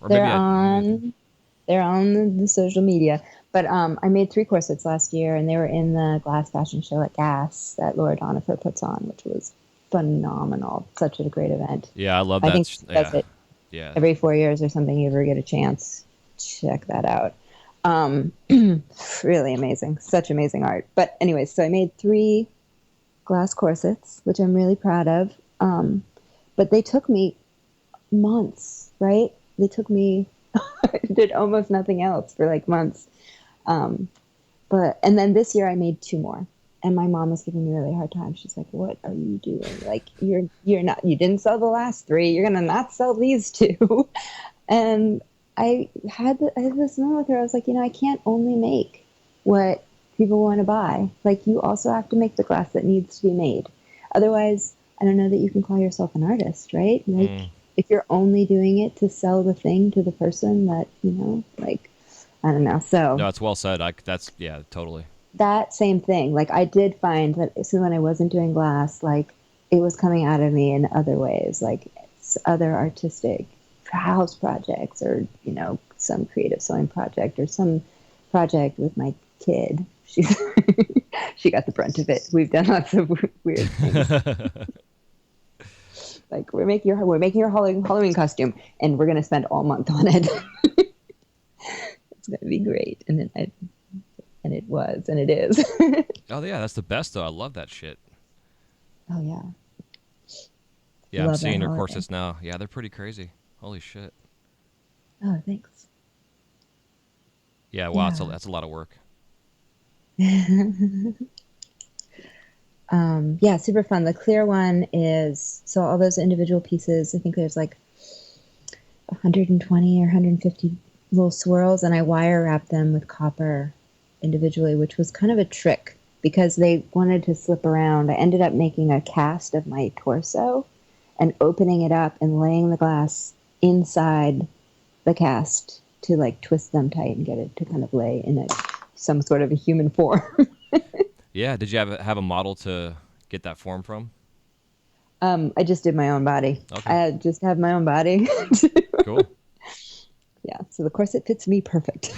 Or They're on the social media. But I made 3 corsets last year, and they were in the glass fashion show at Gas that Laura Donifer puts on, which was phenomenal. Such a great event. Yeah, I love that. I think she does it every 4 years or something. You ever get a chance, check that out. Really amazing. Such amazing art. But anyways, so I made 3 glass corsets, which I'm really proud of. But they took me months, right? They took me... I did almost nothing else for like months. And then this year I made 2 more, and my mom was giving me a really hard time. She's like, what are you doing? Like, you didn't sell the last 3. You're going to not sell these 2. And I had this moment with her. I was like, you know, I can't only make what people want to buy. Like, you also have to make the glass that needs to be made. Otherwise, I don't know that you can call yourself an artist, right? Like, if you're only doing it to sell the thing to the person that, you know, like, I don't know. So no, it's well said. Yeah, totally. That same thing. Like, I did find that so when I wasn't doing glass, like, it was coming out of me in other ways, like other artistic house projects, or, you know, some creative sewing project, or some project with my kid. She got the brunt of it. We've done lots of weird things. Like, we're making your Halloween costume, and we're gonna spend all month on it. It's gonna be great, and it was, and it is. Oh yeah, that's the best though. I love that shit. Oh yeah. Yeah, I'm seeing her corsets now. Yeah, they're pretty crazy. Holy shit. Oh, thanks. Yeah, wow, that's a lot of work. Yeah, super fun. The clear one is, so all those individual pieces, I think there's like 120 or 150 little swirls, and I wire wrapped them with copper individually, which was kind of a trick because they wanted to slip around. I ended up making a cast of my torso and opening it up and laying the glass inside the cast to like twist them tight and get it to kind of lay in some sort of a human form. Yeah. Did you have a model to get that form from? I just did my own body. Okay. I just have my own body. Cool. Yeah, so the corset fits me perfect.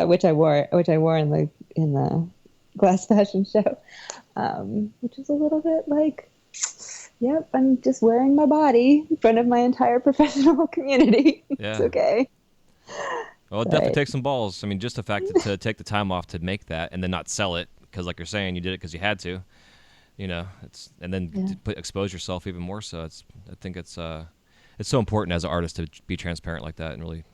Which I wore in the glass fashion show, which is a little bit like, yep, I'm just wearing my body in front of my entire professional community. Yeah. It's okay. Well, it definitely takes some balls. I mean, just the fact to take the time off to make that and then not sell it because, like you're saying, you did it because you had to. And then to expose yourself even more so. I think it's so important as an artist to be transparent like that and really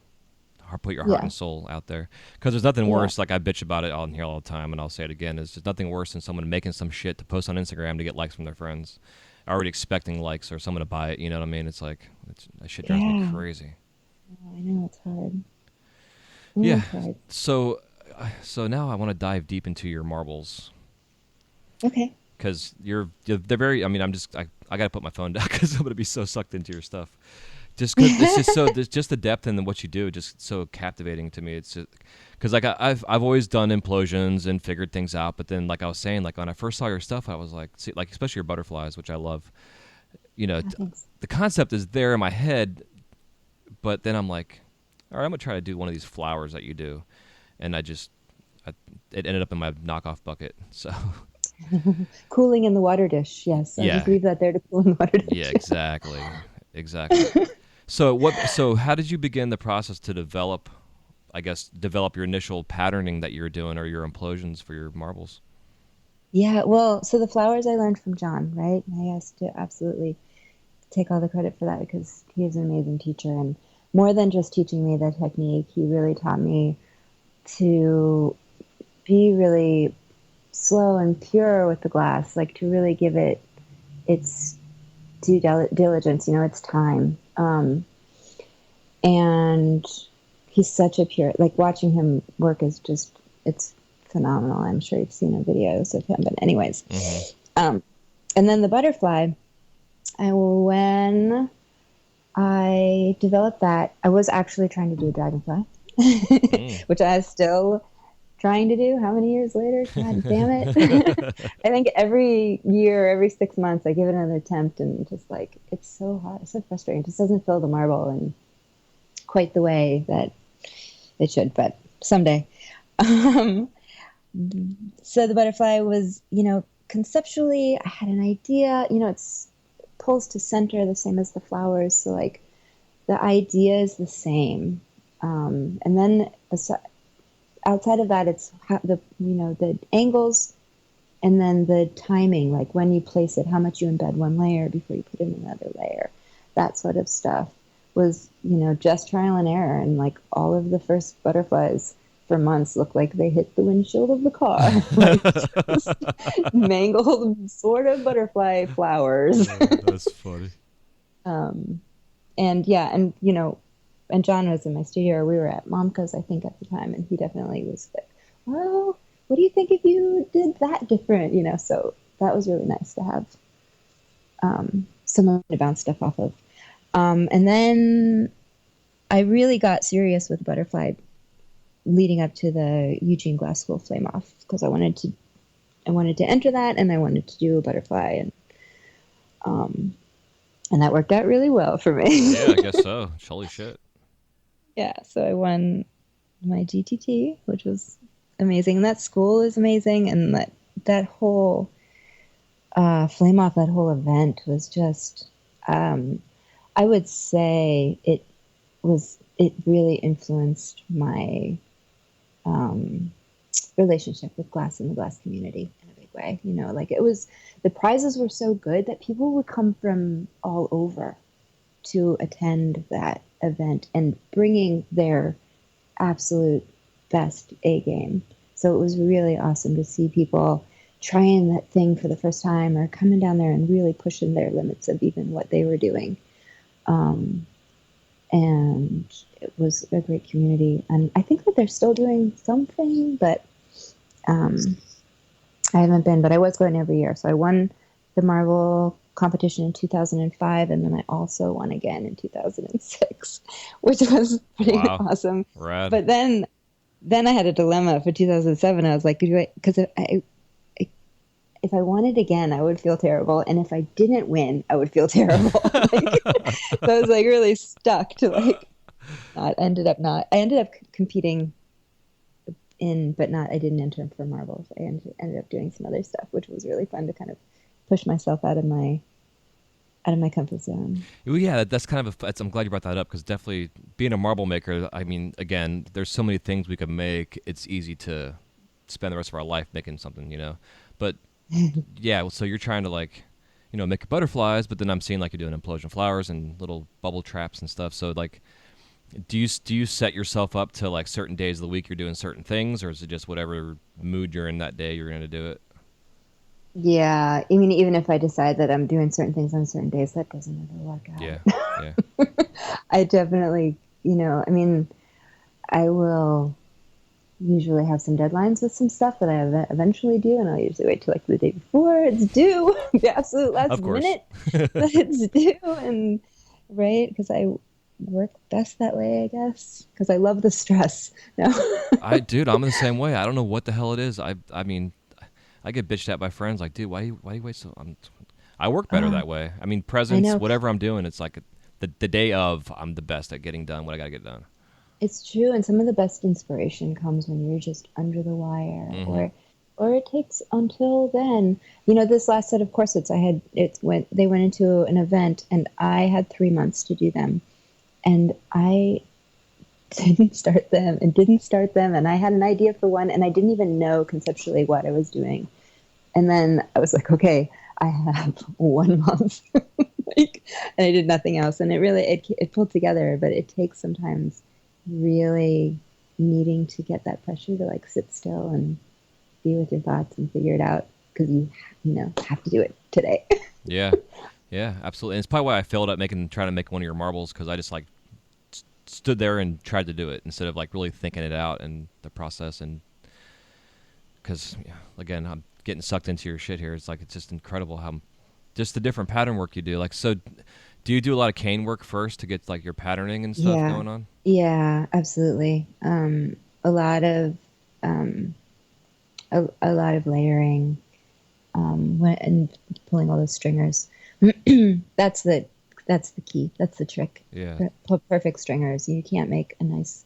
put your heart and soul out there. Because there's nothing worse. Like I bitch about it on here all the time, and I'll say it again. There's nothing worse than someone making some shit to post on Instagram to get likes from their friends, already expecting likes or someone to buy it. You know what I mean? It's like that shit drives me crazy. Oh, I know it's hard. Yeah. So now I want to dive deep into your marbles. Okay. Because they're very. I mean, I got to put my phone down because I'm gonna be so sucked into your stuff. Just because it's just so there's just the depth in what you do, just so captivating to me. It's just because like I've always done implosions and figured things out, but then like I was saying, like when I first saw your stuff, I was like, see, like especially your butterflies, which I love. The concept is there in my head, but then I'm like, all right, I'm gonna try to do one of these flowers that you do, and it ended up in my knockoff bucket. So. Cooling in the water dish, yes. I just leave that there to cool in the water dish. Yeah, exactly. So how did you begin the process to develop your initial patterning that you're doing or your implosions for your marbles? Yeah, well, so the flowers I learned from John, right? And I has to absolutely take all the credit for that because he is an amazing teacher. And more than just teaching me the technique, he really taught me to be really slow and pure with the glass, like to really give it its due diligence, its time. And he's such a pure, like watching him work is just, it's phenomenal. I'm sure you've seen the videos of him, but anyways. And then the butterfly, when I developed that, I was actually trying to do a dragonfly, which I still trying to do. How many years later? God damn it. I think every year, every 6 months, I give it another attempt and just like, it's so hard. It's so frustrating. It just doesn't fill the marble in quite the way that it should, but someday. So the butterfly was, conceptually, I had an idea, it's pulls to center the same as the flowers. So like the idea is the same. And then outside of that, it's the angles and then the timing, like when you place it, how much you embed one layer before you put in another layer. That sort of stuff was, just trial and error. And like all of the first butterflies for months looked like they hit the windshield of the car. Like just mangled sort of butterfly flowers. That's funny. And John was in my studio. We were at Momka's, I think, at the time, and he definitely was like, well, what do you think if you did that different? So that was really nice to have someone to bounce stuff off of. And then I really got serious with butterfly leading up to the Eugene Glass School Flame Off because I wanted to enter that, and I wanted to do a butterfly, and that worked out really well for me. Yeah, I guess so. Holy shit. Yeah, so I won my GTT, which was amazing. And that school is amazing, and that whole Flame Off, that whole event was just, I would say it really influenced my relationship with glass and the glass community in a big way. Like the prizes were so good that people would come from all over to attend that event and bringing their absolute best A game. So it was really awesome to see people trying that thing for the first time or coming down there and really pushing their limits of even what they were doing. And it was a great community. And I think that they're still doing something, but um, I haven't been. But I was going every year. So I won the marble competition in 2005, and then I also won again in 2006, which was pretty Wow. awesome. Rad. But then I had a dilemma for 2007. I was like, because if I won it again, I would feel terrible, and if I didn't win, I would feel terrible. So I was like really stuck to like not. I ended up competing in, but not. I didn't enter for marbles. I ended up doing some other stuff, which was really fun to kind of push myself out of my comfort zone. Well, yeah, that's kind of I'm glad you brought that up because definitely being a marble maker, I mean, again, there's so many things we could make. It's easy to spend the rest of our life making something, But yeah, well, so you're trying to like, make butterflies, but then I'm seeing like you're doing implosion flowers and little bubble traps and stuff. So like, do you set yourself up to like certain days of the week you're doing certain things, or is it just whatever mood you're in that day you're going to do it? Yeah, I mean, even if I decide that I'm doing certain things on certain days, that doesn't ever work Yeah, out. yeah, I definitely, I mean, I will usually have some deadlines with some stuff that I eventually do, and I'll usually wait till like the day before it's due, the absolute last of course. minute that it's due, and right, because I work best that way, I guess, because I love the stress. No. Dude, I'm the same way. I don't know what the hell it is. I mean, I get bitched at by friends like, dude, why you wait so? I work better that way. I mean, I presents, know. whatever I'm doing, it's like the day of, I'm the best at getting done what I got to get done. It's true, and some of the best inspiration comes when you're just under the wire, Mm-hmm. or it takes until then. This last set of corsets they went into an event, and I had 3 months to do them, and I didn't start them and didn't start them, and I had an idea for one, and I didn't even know conceptually what I was doing, and then I was like, okay, I have 1 month, like, and I did nothing else, and it pulled together, but it takes sometimes really needing to get that pressure to like sit still and be with your thoughts and figure it out because you have to do it today. Yeah, yeah, absolutely. And it's probably why I failed at trying to make one of your marbles because I just like stood there and tried to do it instead of like really thinking it out and the process. And because again, I'm getting sucked into your shit here. It's like it's just incredible how just the different pattern work you do. Like, so do you do a lot of cane work first to get like your patterning and stuff Yeah, going on? yeah, absolutely. A lot of a lot of layering, and pulling all those stringers. that's the that's the key. That's the trick. Yeah. Perfect stringers. You can't make a nice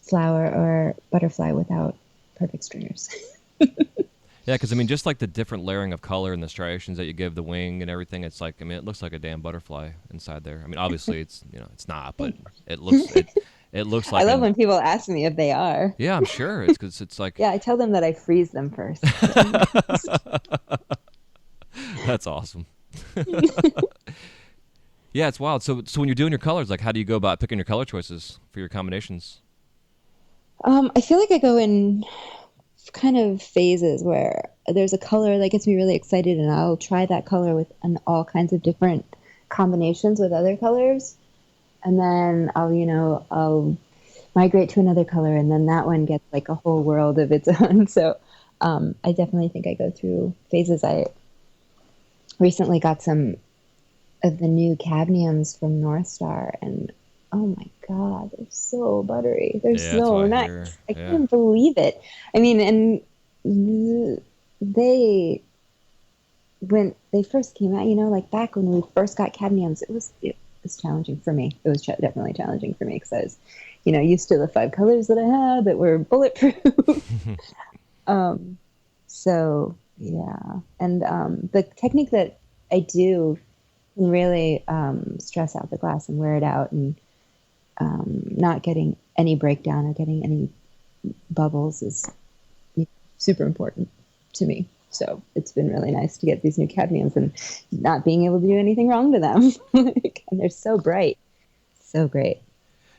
flower or butterfly without perfect stringers. Yeah, because I mean, just like the different layering of color and the striations that you give the wing and everything, it's like, I mean, it looks like a damn butterfly inside there. I mean, obviously, it's it's not, but it looks I like love when people ask me if they are. Yeah, I'm sure it's because it's like Yeah, I tell them that I freeze them first. that's awesome. Yeah, it's wild. So when you're doing your colors, like, how do you go about picking your color choices for your combinations? I feel like I go in kind of phases where there's a color that gets me really excited, and I'll try that color with all kinds of different combinations with other colors, and then I'll migrate to another color, and then that one gets like a whole world of its own. So I definitely think I go through phases. I recently got some of the new cadmiums from North Star, and oh my God, they're so buttery. They're Yeah, that's so what I nice. hear. I Yeah. couldn't believe it. I mean, and they, when they first came out, like back when we first got cadmiums, it was challenging for me. It was definitely challenging for me because I was, used to the 5 colors that I had that were bulletproof. So yeah, and the technique that I do can really stress out the glass and wear it out, and not getting any breakdown or getting any bubbles is super important to me. So it's been really nice to get these new cadmiums and not being able to do anything wrong to them. And they're so bright, so great.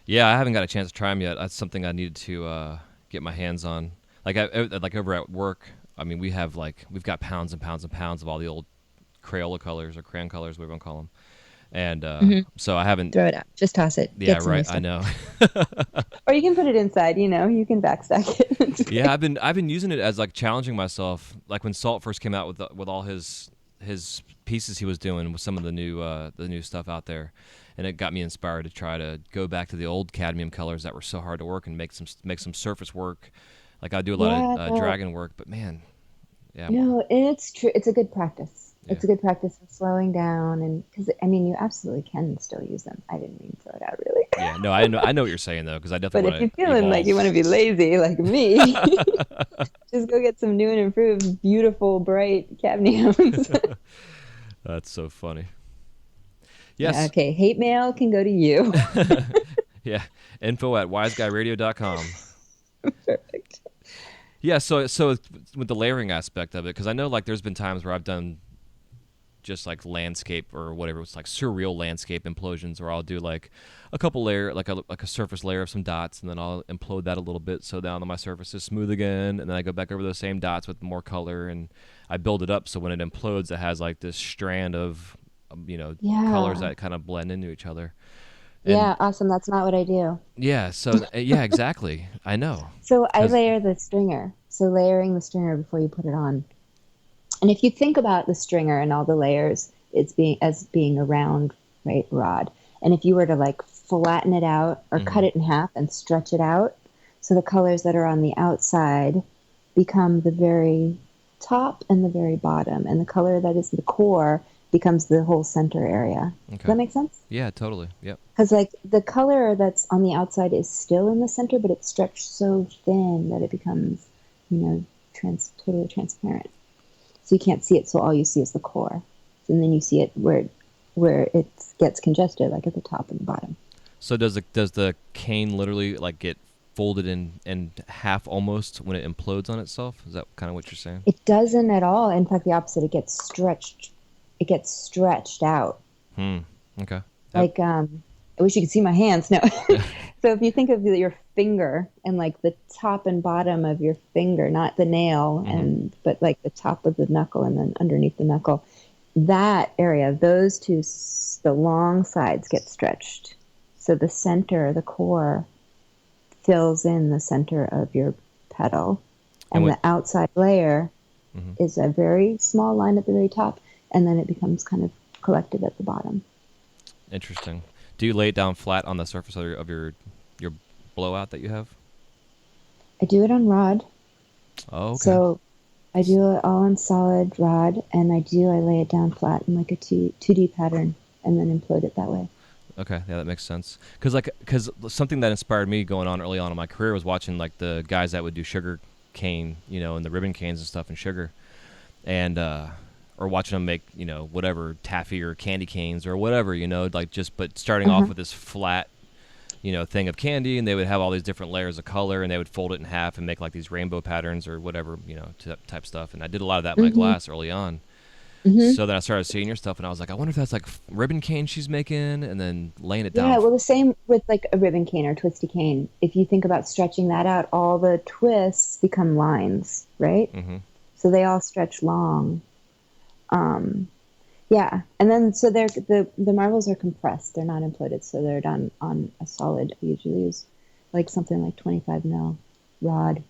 Yeah, I haven't got a chance to try them yet. That's something I needed to get my hands on. Like like over at work, I mean, we've got pounds and pounds and pounds of all the old Crayola colors or crayon colors, whatever you want to call them. And Mhm. so I haven't. Throw it out. Just toss it. Yeah, Get some new right. I stuff. know. Or you can put it inside. You can backstack it. It's Yeah, great. I've been using it as like challenging myself. Like when Salt first came out with all his pieces he was doing with some of the new stuff out there, and it got me inspired to try to go back to the old cadmium colors that were so hard to work and make some surface work. Like I do a lot of Yeah, no, dragon work, but man, yeah, no, and it's true. It's a good practice. yeah, It's a good practice in slowing down, and because I mean, you absolutely can still use them. I didn't mean to throw it out, really. yeah. No, I know what you're saying though, because I But definitely if you're want to feeling like you want to evolve. be lazy, like me, just go get some new and improved, beautiful, bright cadmiums. That's so funny. Yeah. Yes, Okay. Hate mail can go to you. yeah. Info@wiseguyradio.com. Perfect. Yeah, so with the layering aspect of it, because I know like there's been times where I've done just like landscape or whatever, it's like surreal landscape implosions, where I'll do like a couple layer, like a surface layer of some dots, and then I'll implode that a little bit so down on my surface is smooth again, and then I go back over those same dots with more color, and I build it up so when it implodes, it has like this strand of colors Yeah. that kind of blend into each other, and Yeah. Awesome. That's not what I do. yeah, so yeah, exactly, I know, So I because layer the stringer. So layering the stringer before you put it on. And if you think about the stringer and all the layers, it's being a round, right, rod. And if you were to like flatten it out or cut it in half and stretch it out, so the colors that are on the outside become the very top and the very bottom, and the color that is the core becomes the whole center area. Does okay, that make sense? yeah, totally, yep. Because like the color that's on the outside is still in the center, but it's stretched so thin that it becomes, totally transparent. So you can't see it. So all you see is the core, and then you see it where it gets congested, like at the top and the bottom. So does the cane literally like get folded in half almost when it implodes on itself? Is that kind of what you're saying? It doesn't at all. In fact, the opposite. It gets stretched. It gets stretched out. Hmm. Okay. Yep. Like I wish you could see my hands. No. So if you think of your finger and like the top and bottom of your finger, not the nail, Mm-hmm. but like the top of the knuckle and then underneath the knuckle, that area, those two, the long sides get stretched. So the center, the core, fills in the center of your petal, And and what? the outside layer Mm-hmm. is a very small line at the very top, and then it becomes kind of collected at the bottom. Interesting. Do you lay it down flat on the surface of your blowout that you have? I do it on rod. Oh, okay. So I do it all on solid rod, and I lay it down flat in like a 2D pattern, and then implode it that way. Okay, yeah, that makes sense. Because something that inspired me going on early on in my career was watching like the guys that would do sugar cane, and the ribbon canes and stuff in sugar, and or watching them make whatever taffy or candy canes or whatever, like just but starting off Uh-huh. with this flat thing of candy, and they would have all these different layers of color, and they would fold it in half and make like these rainbow patterns or whatever, type stuff. And I did a lot of that in my Mm-hmm. glass early on. Mm-hmm. So then I started seeing your stuff, and I was like, I wonder if that's like ribbon cane she's making, and then laying it down. Yeah, well, the same with like a ribbon cane or twisty cane. If you think about stretching that out, all the twists become lines, right? Mm-hmm. So they all stretch long. Yeah, and then so the marbles are compressed; they're not imploded, so they're done on a solid. I usually use like something like 25 mil rod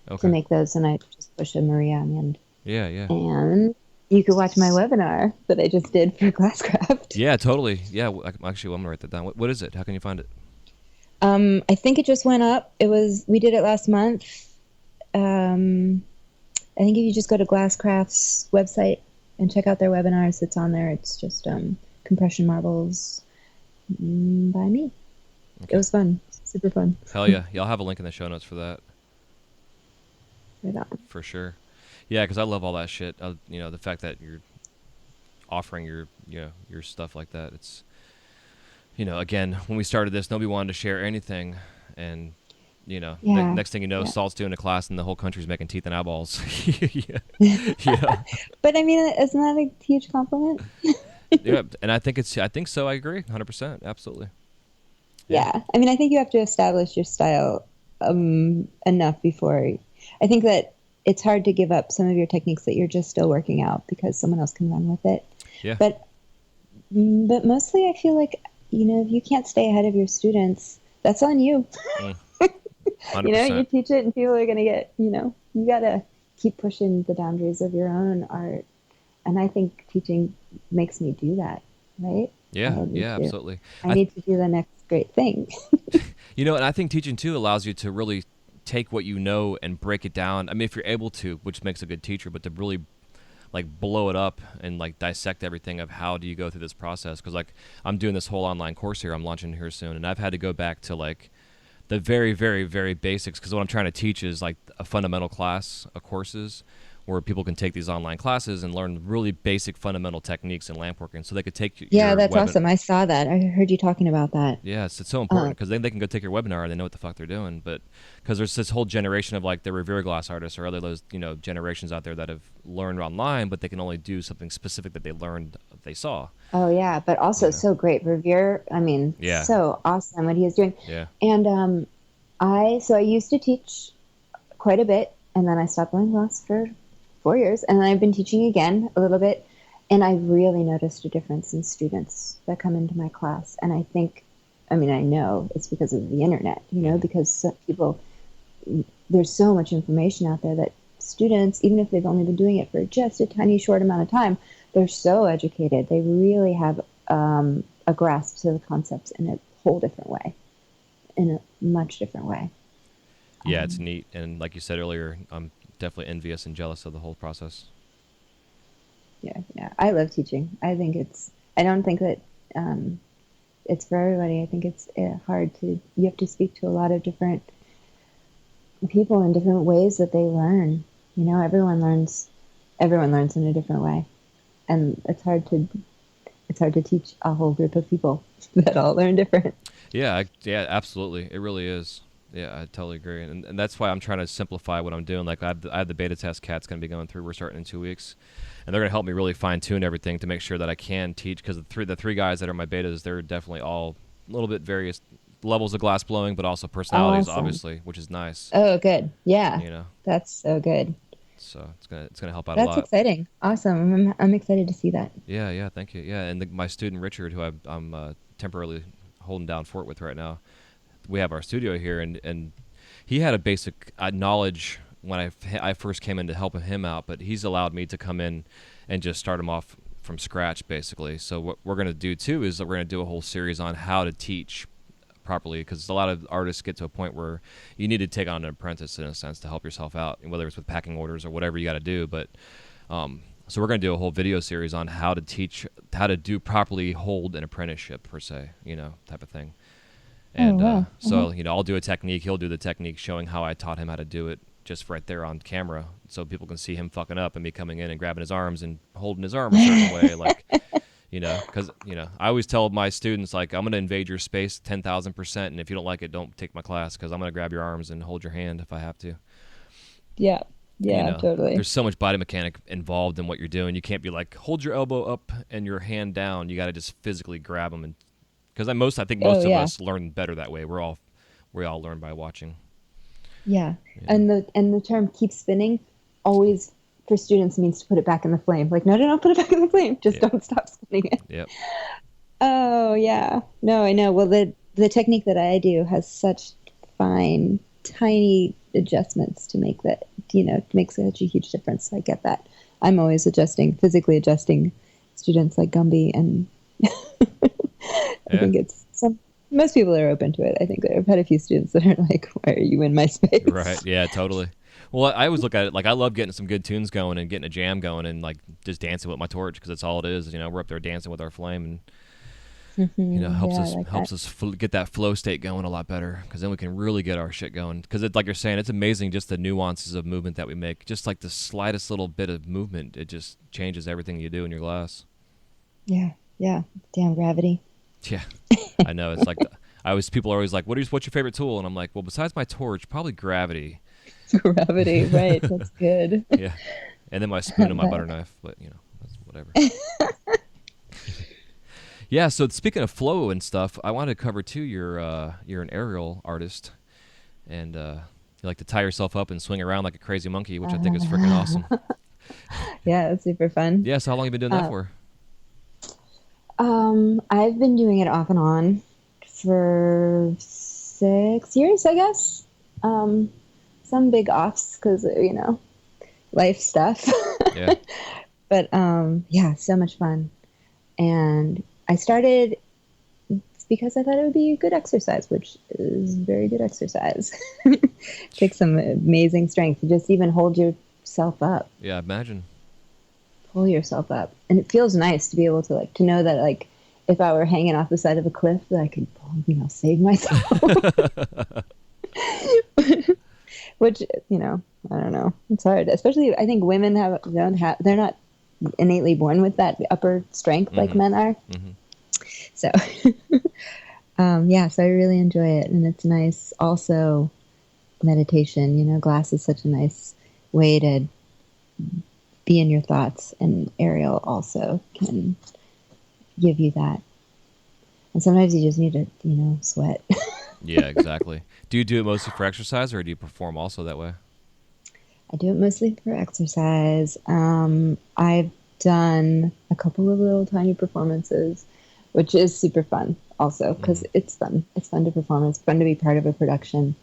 to Okay. make those, and I just push a Maria on the end. Yeah, yeah. And you could watch my webinar that I just did for Glasscraft. Yeah, totally. Yeah, actually, I'm gonna write that down. What is it? How can you find it? I think it just went up. We did it last month. I think if you just go to Glasscraft's website and check out their webinars, it's on there. It's just compression marbles by me. Okay. It was fun, super fun. Hell yeah. Yeah, I'll have a link in the show notes for that, Right on. for sure. Yeah, because I love all that shit. The fact that you're offering your stuff like that. It's, again, when we started this, nobody wanted to share anything, and Yeah. next thing you know, Yeah. Salt's doing a class, and the whole country's making teeth and eyeballs. Yeah, yeah, But I mean, isn't that a huge compliment? yeah. And I think so. I agree, 100%, absolutely. Yeah. I mean, I think you have to establish your style enough before. I think that it's hard to give up some of your techniques that you're just still working out because someone else can run with it. Yeah. But But mostly I feel like, if you can't stay ahead of your students, that's on you. Mm, You 100%. teach it and people are going to get, you got to keep pushing the boundaries of your own art. And I think teaching makes me do that, right? I Yeah, need yeah, to, absolutely. I need to do the next great thing. And I think teaching too allows you to really take what you know and break it down. I mean, if you're able to, which makes a good teacher, but to really like blow it up and like dissect everything of how do you go through this process. Because like I'm doing this whole online course here, I'm launching here soon, and I've had to go back to like the very, very, very basics, because what I'm trying to teach is like a fundamental class of courses where people can take these online classes and learn really basic fundamental techniques in lamp working, so they could take Yeah, your that's webinar. awesome. I saw that. I heard you talking about that. Yeah, it's so important, Um, because then they can go take your webinar and they know what the fuck they're doing. But because there's this whole generation of like the Revere Glass artists or other those generations out there that have learned online, but they can only do something specific that they saw. oh yeah, but also You know. so great. Revere, I mean, Yeah. so awesome what he is doing. Yeah. And I used to teach quite a bit, and then I stopped going class for 4 years, and then I've been teaching again a little bit, and I really noticed a difference in students that come into my class. And I mean, I know it's because of the internet, Mhm. because there's so much information out there that students, even if they've only been doing it for just a tiny short amount of time, they're so educated. They really have a grasp to the concepts in a whole different way, in a much different way. Yeah, it's neat, and like you said earlier, I'm definitely envious and jealous of the whole process. Yeah, yeah. I love teaching. I don't think that it's for everybody. I think it's you have to speak to a lot of different people in different ways that they learn. Everyone learns in a different way. And it's hard to teach a whole group of people that all learn different. Yeah, absolutely. It really is. Yeah, I totally agree, and that's why I'm trying to simplify what I'm doing. Like I have the beta test cat's going to be going through. We're starting in 2 weeks, and they're going to help me really fine tune everything to make sure that I can teach. Because the three guys that are my betas, they're definitely all a little bit various levels of glass blowing, but also personalities, Awesome. obviously, which is nice. Oh, good. Yeah. You know, That's so good. so it's gonna help out a That's lot. exciting. Awesome. I'm excited to see that. Yeah, thank you. Yeah, and my student Richard, who I'm temporarily holding down fort with right now, we have our studio here, and he had a basic knowledge when I first came in to help him out, but he's allowed me to come in and just start him off from scratch, basically. So what we're going to do, too, is that we're going to do a whole series on how to teach properly, because a lot of artists get to a point where you need to take on an apprentice, in a sense, to help yourself out, whether it's with packing orders or whatever you got to do. But so we're going to do a whole video series on how to teach, how to do properly hold an apprenticeship, per se, type of thing. Oh, And wow. so, I'll do a technique. He'll do the technique, showing how I taught him how to do it, just right there on camera, so people can see him fucking up and me coming in and grabbing his arms and holding his arm a certain way, like, because I always tell my students, like, I'm gonna invade your space 10,000%, and if you don't like it, don't take my class, because I'm gonna grab your arms and hold your hand if I have to. Yeah. Yeah, totally. There's so much body mechanic involved in what you're doing. You can't be like, hold your elbow up and your hand down. You got to just physically grab them, and because I think most Oh, of yeah. us learn better that way. We all learn by watching. Yeah. Yeah. And the term keep spinning always for students means to put it back in the flame. Like, no, put it back in the flame. Just Yeah. don't stop spinning it. Yep. Oh, yeah. No, I know. Well, the technique that I do has such fine, tiny adjustments to make that, make such a huge difference. I get that. I'm always physically adjusting students like Gumby, and I Yeah. think most people are open to it. I think I've had a few students that are like, why are you in my space? Right. Yeah. Totally. Well, I always look at it like I love getting some good tunes going and getting a jam going and like just dancing with my torch, because that's all it is. We're up there dancing with our flame, and helps Yeah, I us like helps that. us get that flow state going a lot better, because then we can really get our shit going. Because like you're saying, it's amazing just the nuances of movement that we make. Just like the slightest little bit of movement, it just changes everything you do in your glass. Yeah, yeah. Damn gravity. Yeah, I know. It's like people are always like, "What's your favorite tool?" And I'm like, "Well, besides my torch, probably gravity." Gravity, right. That's good. Yeah, and then my spoon and my butter knife. But that's whatever. Yeah. So speaking of flow and stuff, I wanted to cover too. You're an aerial artist, and you like to tie yourself up and swing around like a crazy monkey, which I think is freaking awesome. Yeah, it's super fun. Yeah. So how long have you been doing that for? I've been doing it off and on for 6 years, I guess. Um, some big offs because, life stuff. Yeah. But yeah, so much fun. And I started because I thought it would be good exercise, which is very good exercise. Takes some amazing strength to just even hold yourself up, Yeah, imagine. pull yourself up. And it feels nice to be able to to know that if I were hanging off the side of a cliff that I could, save myself. Which, I don't know. It's hard. Especially I think women they're not innately born with that upper strength like men are. Mm-hmm. So yeah, so I really enjoy it, and it's nice. Also, meditation. Glass is such a nice way to be in your thoughts, and aerial also can give you that. And sometimes you just need to, sweat. Yeah, exactly. Do you do it mostly for exercise, or do you perform also that way? I do it mostly for exercise. I've done a couple of little tiny performances, which is super fun also because it's fun. It's fun to perform. It's fun to be part of a production.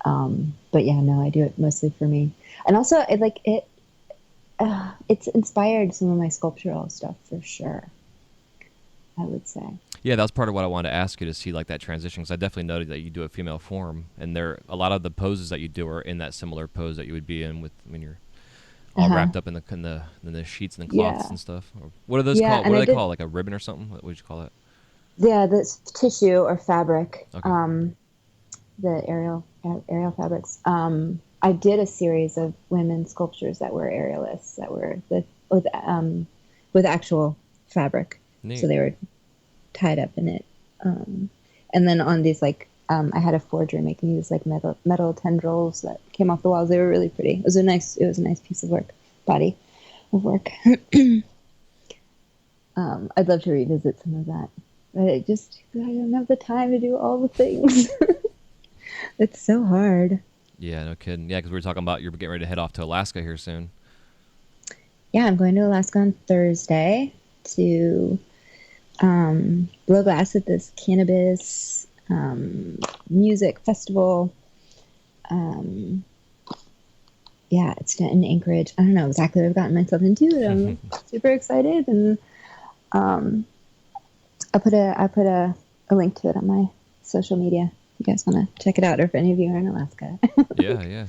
But yeah, no, I do it mostly for me. And also, it's inspired some of my sculptural stuff for sure, I would say. Yeah, that was part of what I wanted to ask you to see that transition, because I definitely noted that you do a female form, and a lot of the poses that you do are in that similar pose that you would be in when you're all wrapped up in the sheets and the cloths and stuff. Or what are those Yeah, called? What do they call, like a ribbon or something? What would you call it? Yeah, that's tissue or fabric. Okay. The aerial fabrics. I did a series of women sculptures that were aerialists that were with actual fabric, Neat. so they were tied up in it. And then on these I had a forger making these metal tendrils that came off the walls. They were really pretty. It was a nice piece of body of work. I'd love to revisit some of that, but I don't have the time to do all the things. It's so hard. Yeah, no kidding. Yeah, because we were talking about you're getting ready to head off to Alaska here soon. Yeah, I'm going to Alaska on Thursday to blow glass at this cannabis music festival. Yeah, it's in Anchorage. I don't know exactly what I've gotten myself into. I'm super excited, and I put a link to it on my social media. If you guys want to check it out, or if any of you are in Alaska. Yeah.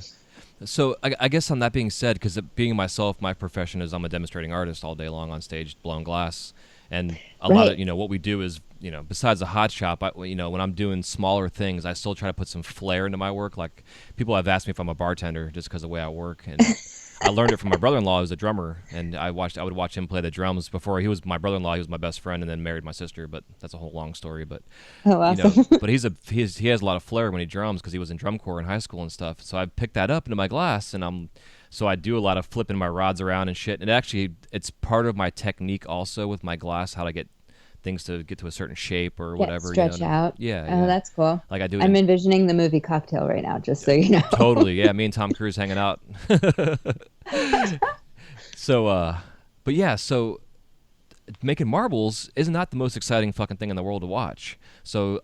So I guess on that being said, because being myself, my profession is I'm a demonstrating artist all day long on stage blowing glass. And a lot of, what we do is, besides the hot shop, when I'm doing smaller things, I still try to put some flair into my work. Like, people have asked me if I'm a bartender just because of the way I work. And I learned it from my brother-in-law, who's a drummer. And I would watch him play the drums before. He was my brother-in-law. He was my best friend and then married my sister. But that's a whole long story. But, awesome. but he has a lot of flair when he drums because he was in drum corps in high school and stuff. So I picked that up into my glass, and so I do a lot of flipping my rods around and shit. And it's part of my technique also with my glass, how to get things to get to a certain shape or whatever. Stretch out. Yeah. Oh, that's cool. Like I do. I'm envisioning the movie Cocktail right now, just so you know. Totally. Yeah. Me and Tom Cruise hanging out. So, but yeah, so making marbles is not the most exciting fucking thing in the world to watch. So,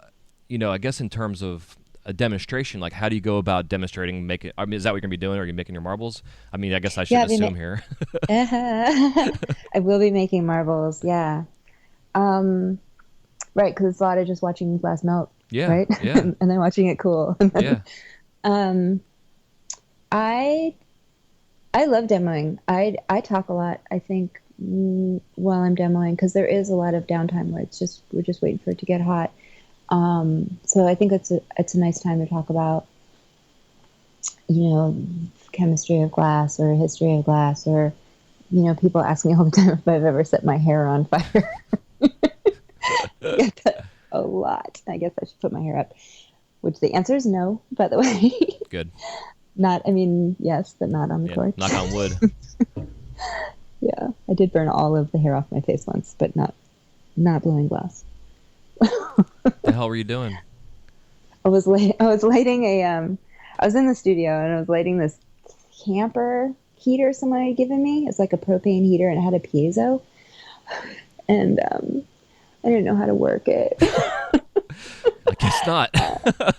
I guess in terms of a demonstration, like how do you go about demonstrating making? I mean, is that what you're gonna be doing? Or are you making your marbles? I mean, I guess I should assume here. I will be making marbles. Yeah, right. Because it's a lot of just watching glass melt. Yeah, right. Yeah, and then watching it cool. Yeah. I love demoing. I talk a lot, I think, while I'm demoing, because there is a lot of downtime where we're just waiting for it to get hot. So I think it's a nice time to talk about, chemistry of glass or history of glass, or, people ask me all the time if I've ever set my hair on fire. I get that a lot. I guess I should put my hair up, which the answer is no, by the way. Good. Yes, but not on the porch. Knock on wood. Yeah, I did burn all of the hair off my face once, but not blowing glass. The hell were you doing? I was lighting I was in the studio and I was lighting this camper heater someone had given me. It's like a propane heater and it had a piezo. And I didn't know how to work it. I guess not.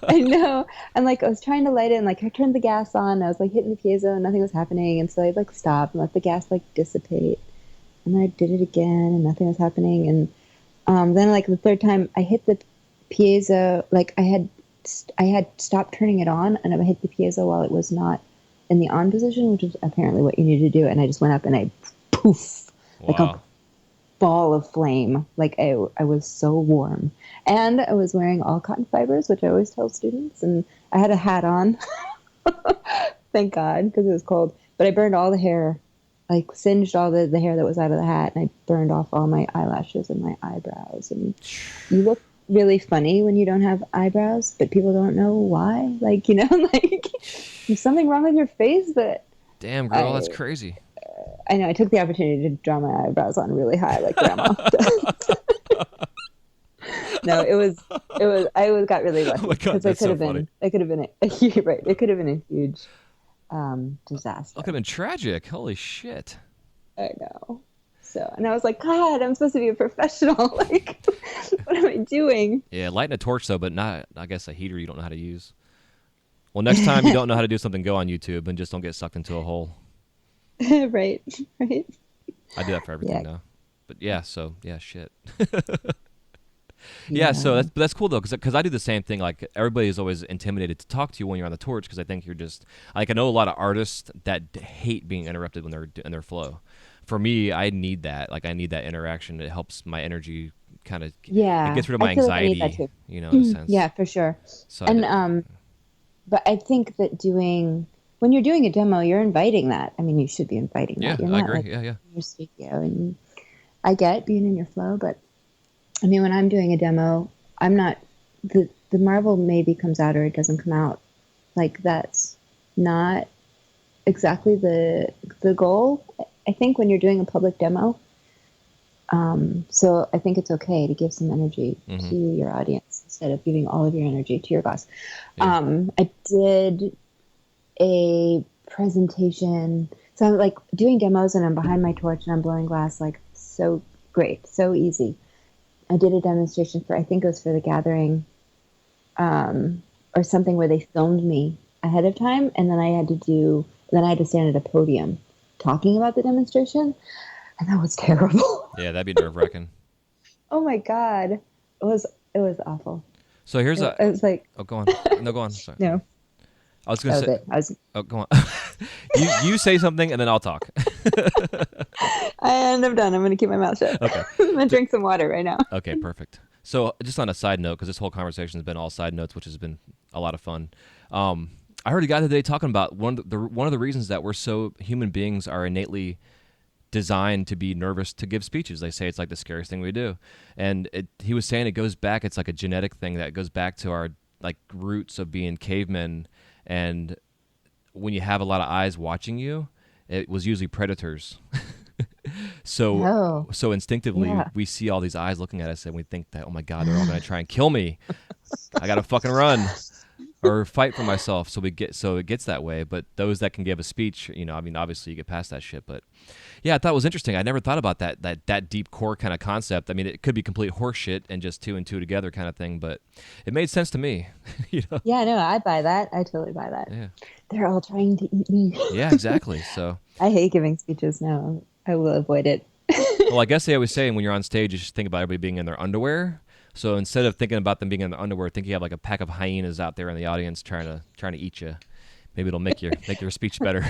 I know. And like I was trying to light it and like I turned the gas on. I was like hitting the piezo and nothing was happening. And so I like stopped and let the gas like dissipate. And then I did it again and nothing was happening. And then like the third time I hit the piezo, like I had stopped turning it on and I hit the piezo while it was not in the on position, which is apparently what you need to do. And I just went up and I poof, like a Wow. ball of flame. Like I was so warm. And I was wearing all cotton fibers, which I always tell students. And I had a hat on. Thank God, because it was cold. But I burned all the hair, like singed all the hair that was out of the hat. And I burned off all my eyelashes and my eyebrows. And you look really funny when you don't have eyebrows, but people don't know why. Like, you know, like there's something wrong with your face that Damn, girl, that's crazy. I know. I took the opportunity to draw my eyebrows on really high, like grandma does. No, I got really lucky Oh my God, because that's so funny. it could have been, you're right. It could have been a huge disaster. That could have been tragic. Holy shit. I know. So, and I was like, God, I'm supposed to be a professional. Like, what am I doing? Yeah, lighting a torch though, but not, I guess, a heater you don't know how to use. Well, next time you don't know how to do something, go on YouTube and just don't get sucked into a hole. Right, right. I do that for everything Yeah. now. But yeah, so yeah, shit. Yeah, so that's cool though, because I do the same thing. Like everybody is always intimidated to talk to you when you're on the torch, because I think you're just like, I know a lot of artists that hate being interrupted when they're in their flow. For me, I need that. Like I need that interaction. It helps my energy kind of. Yeah, It gets rid of my I feel like I need anxiety. that too. You know, in a sense. Yeah, for sure. So And but I think that when you're doing a demo, you're inviting that. I mean, you should be inviting yeah, that. You're I not agree. like Yeah, yeah. in your studio, and I get being in your flow, but I mean, when I'm doing a demo, I'm not the marble maybe comes out or it doesn't come out. Like that's not exactly the goal. I think when you're doing a public demo, so I think it's okay to give some energy to your audience instead of giving all of your energy to your boss. Yeah. I did a presentation. So I'm like doing demos and I'm behind my torch and I'm blowing glass, like so great, so easy. I did a demonstration for, I think it was for the Gathering, or something where they filmed me ahead of time. And then I had to stand at a podium talking about the demonstration. And that was terrible. Yeah, that'd be nerve wracking. Oh my God. It was awful. So here's It was like, Oh, go on. No, go on. Sorry. no, I was that gonna was say. it. I was, Oh, go on. you say something and then I'll talk. and I'm done. I'm going to keep my mouth shut. Okay. I'm going to drink some water right now. Okay, perfect. So just on a side note, because this whole conversation has been all side notes, which has been a lot of fun. I heard a guy today talking about one of the reasons that we're so, human beings are innately designed to be nervous to give speeches. They say it's like the scariest thing we do, and he was saying it goes back. It's like a genetic thing that goes back to our like roots of being cavemen, and when you have a lot of eyes watching you, it was usually predators. So instinctively, Yeah. we see all these eyes looking at us, and we think that, oh my God, they're all going to try and kill me. I got to fucking run or fight for myself. So it gets that way. But those that can give a speech, you know, I mean, obviously you get past that shit. But yeah, I thought it was interesting. I never thought about that deep core kind of concept. I mean, it could be complete horseshit and just two and two together kind of thing, but it made sense to me. You know? Yeah, no, I buy that. I totally buy that. Yeah. They're all trying to eat me. Yeah, exactly. So. I hate giving speeches now. I will avoid it. Well, I guess they always say when you're on stage, you should think about everybody being in their underwear. So instead of thinking about them being in their underwear, think you have like a pack of hyenas out there in the audience trying to eat you. Maybe it'll make your speech better.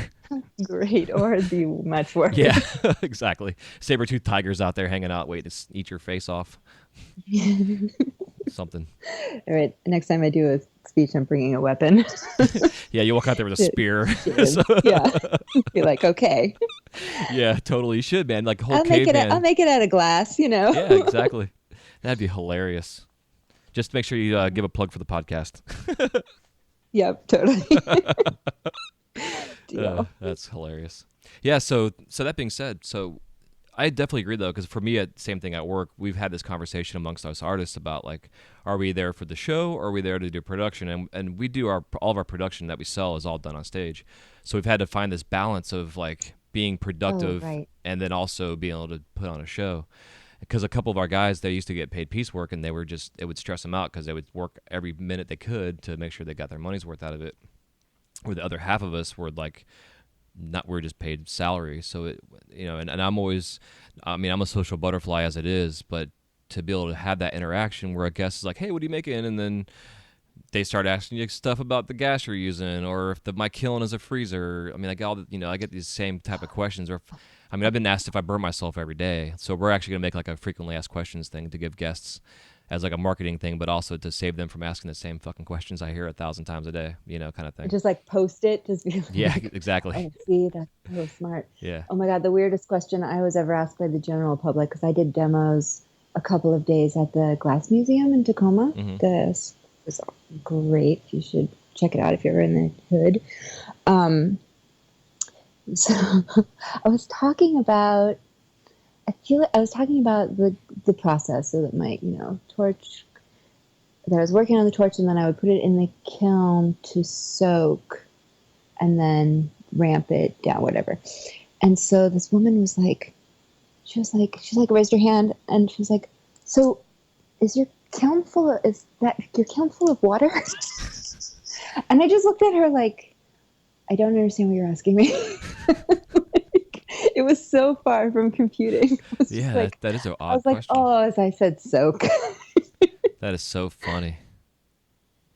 Great, or it'd be much worse. Yeah, exactly. Saber-toothed tigers out there hanging out, waiting to eat your face off. Something. All right, next time I do a speech, I'm bringing a weapon. Yeah, you walk out there with a spear. Yeah, be like, okay, Yeah, totally. You should, man. Like whole I'll make caveman. I'll make it out of glass, you know. Yeah, exactly. That'd be hilarious. Just make sure you give a plug for the podcast. Yep, totally. Deal. That's hilarious. Yeah. So that being said, so I definitely agree though, because for me, same thing at work. We've had this conversation amongst us artists about like, are we there for the show or are we there to do production? And we do all of our production that we sell is all done on stage. So we've had to find this balance of like being productive right. and then also being able to put on a show. because a couple of our guys, they used to get paid piecework, and it would stress them out because they would work every minute they could to make sure they got their money's worth out of it. Where the other half of us were like, we're just paid salary. So and I'm always, I mean, I'm a social butterfly as it is, but to be able to have that interaction where a guest is like, hey, what are you making? And then they start asking you stuff about the gas you're using, or if my kiln is a freezer. I mean, I get I get these same type of questions. Or, I've been asked if I burn myself every day. So we're actually gonna make like a frequently asked questions thing to give guests as like a marketing thing, but also to save them from asking the same fucking questions I hear 1,000 times a day, kind of thing. Just like post it, just be like, yeah, exactly. Oh, see, that's so smart. Yeah. Oh my God, the weirdest question I was ever asked by the general public, because I did demos a couple of days at the Glass Museum in Tacoma. Mm-hmm. This was great. You should check it out if you're in the hood. So I was talking about, the process, so that my, torch, that I was working on the torch, and then I would put it in the kiln to soak and then ramp it down, whatever. And so this woman was like, raised her hand, and she was like, so is your kiln full of water? And I just looked at her like, I don't understand what you're asking me. It was so far from computing. Yeah, that is an odd question. I was like, oh, as I said, soak. That is so funny.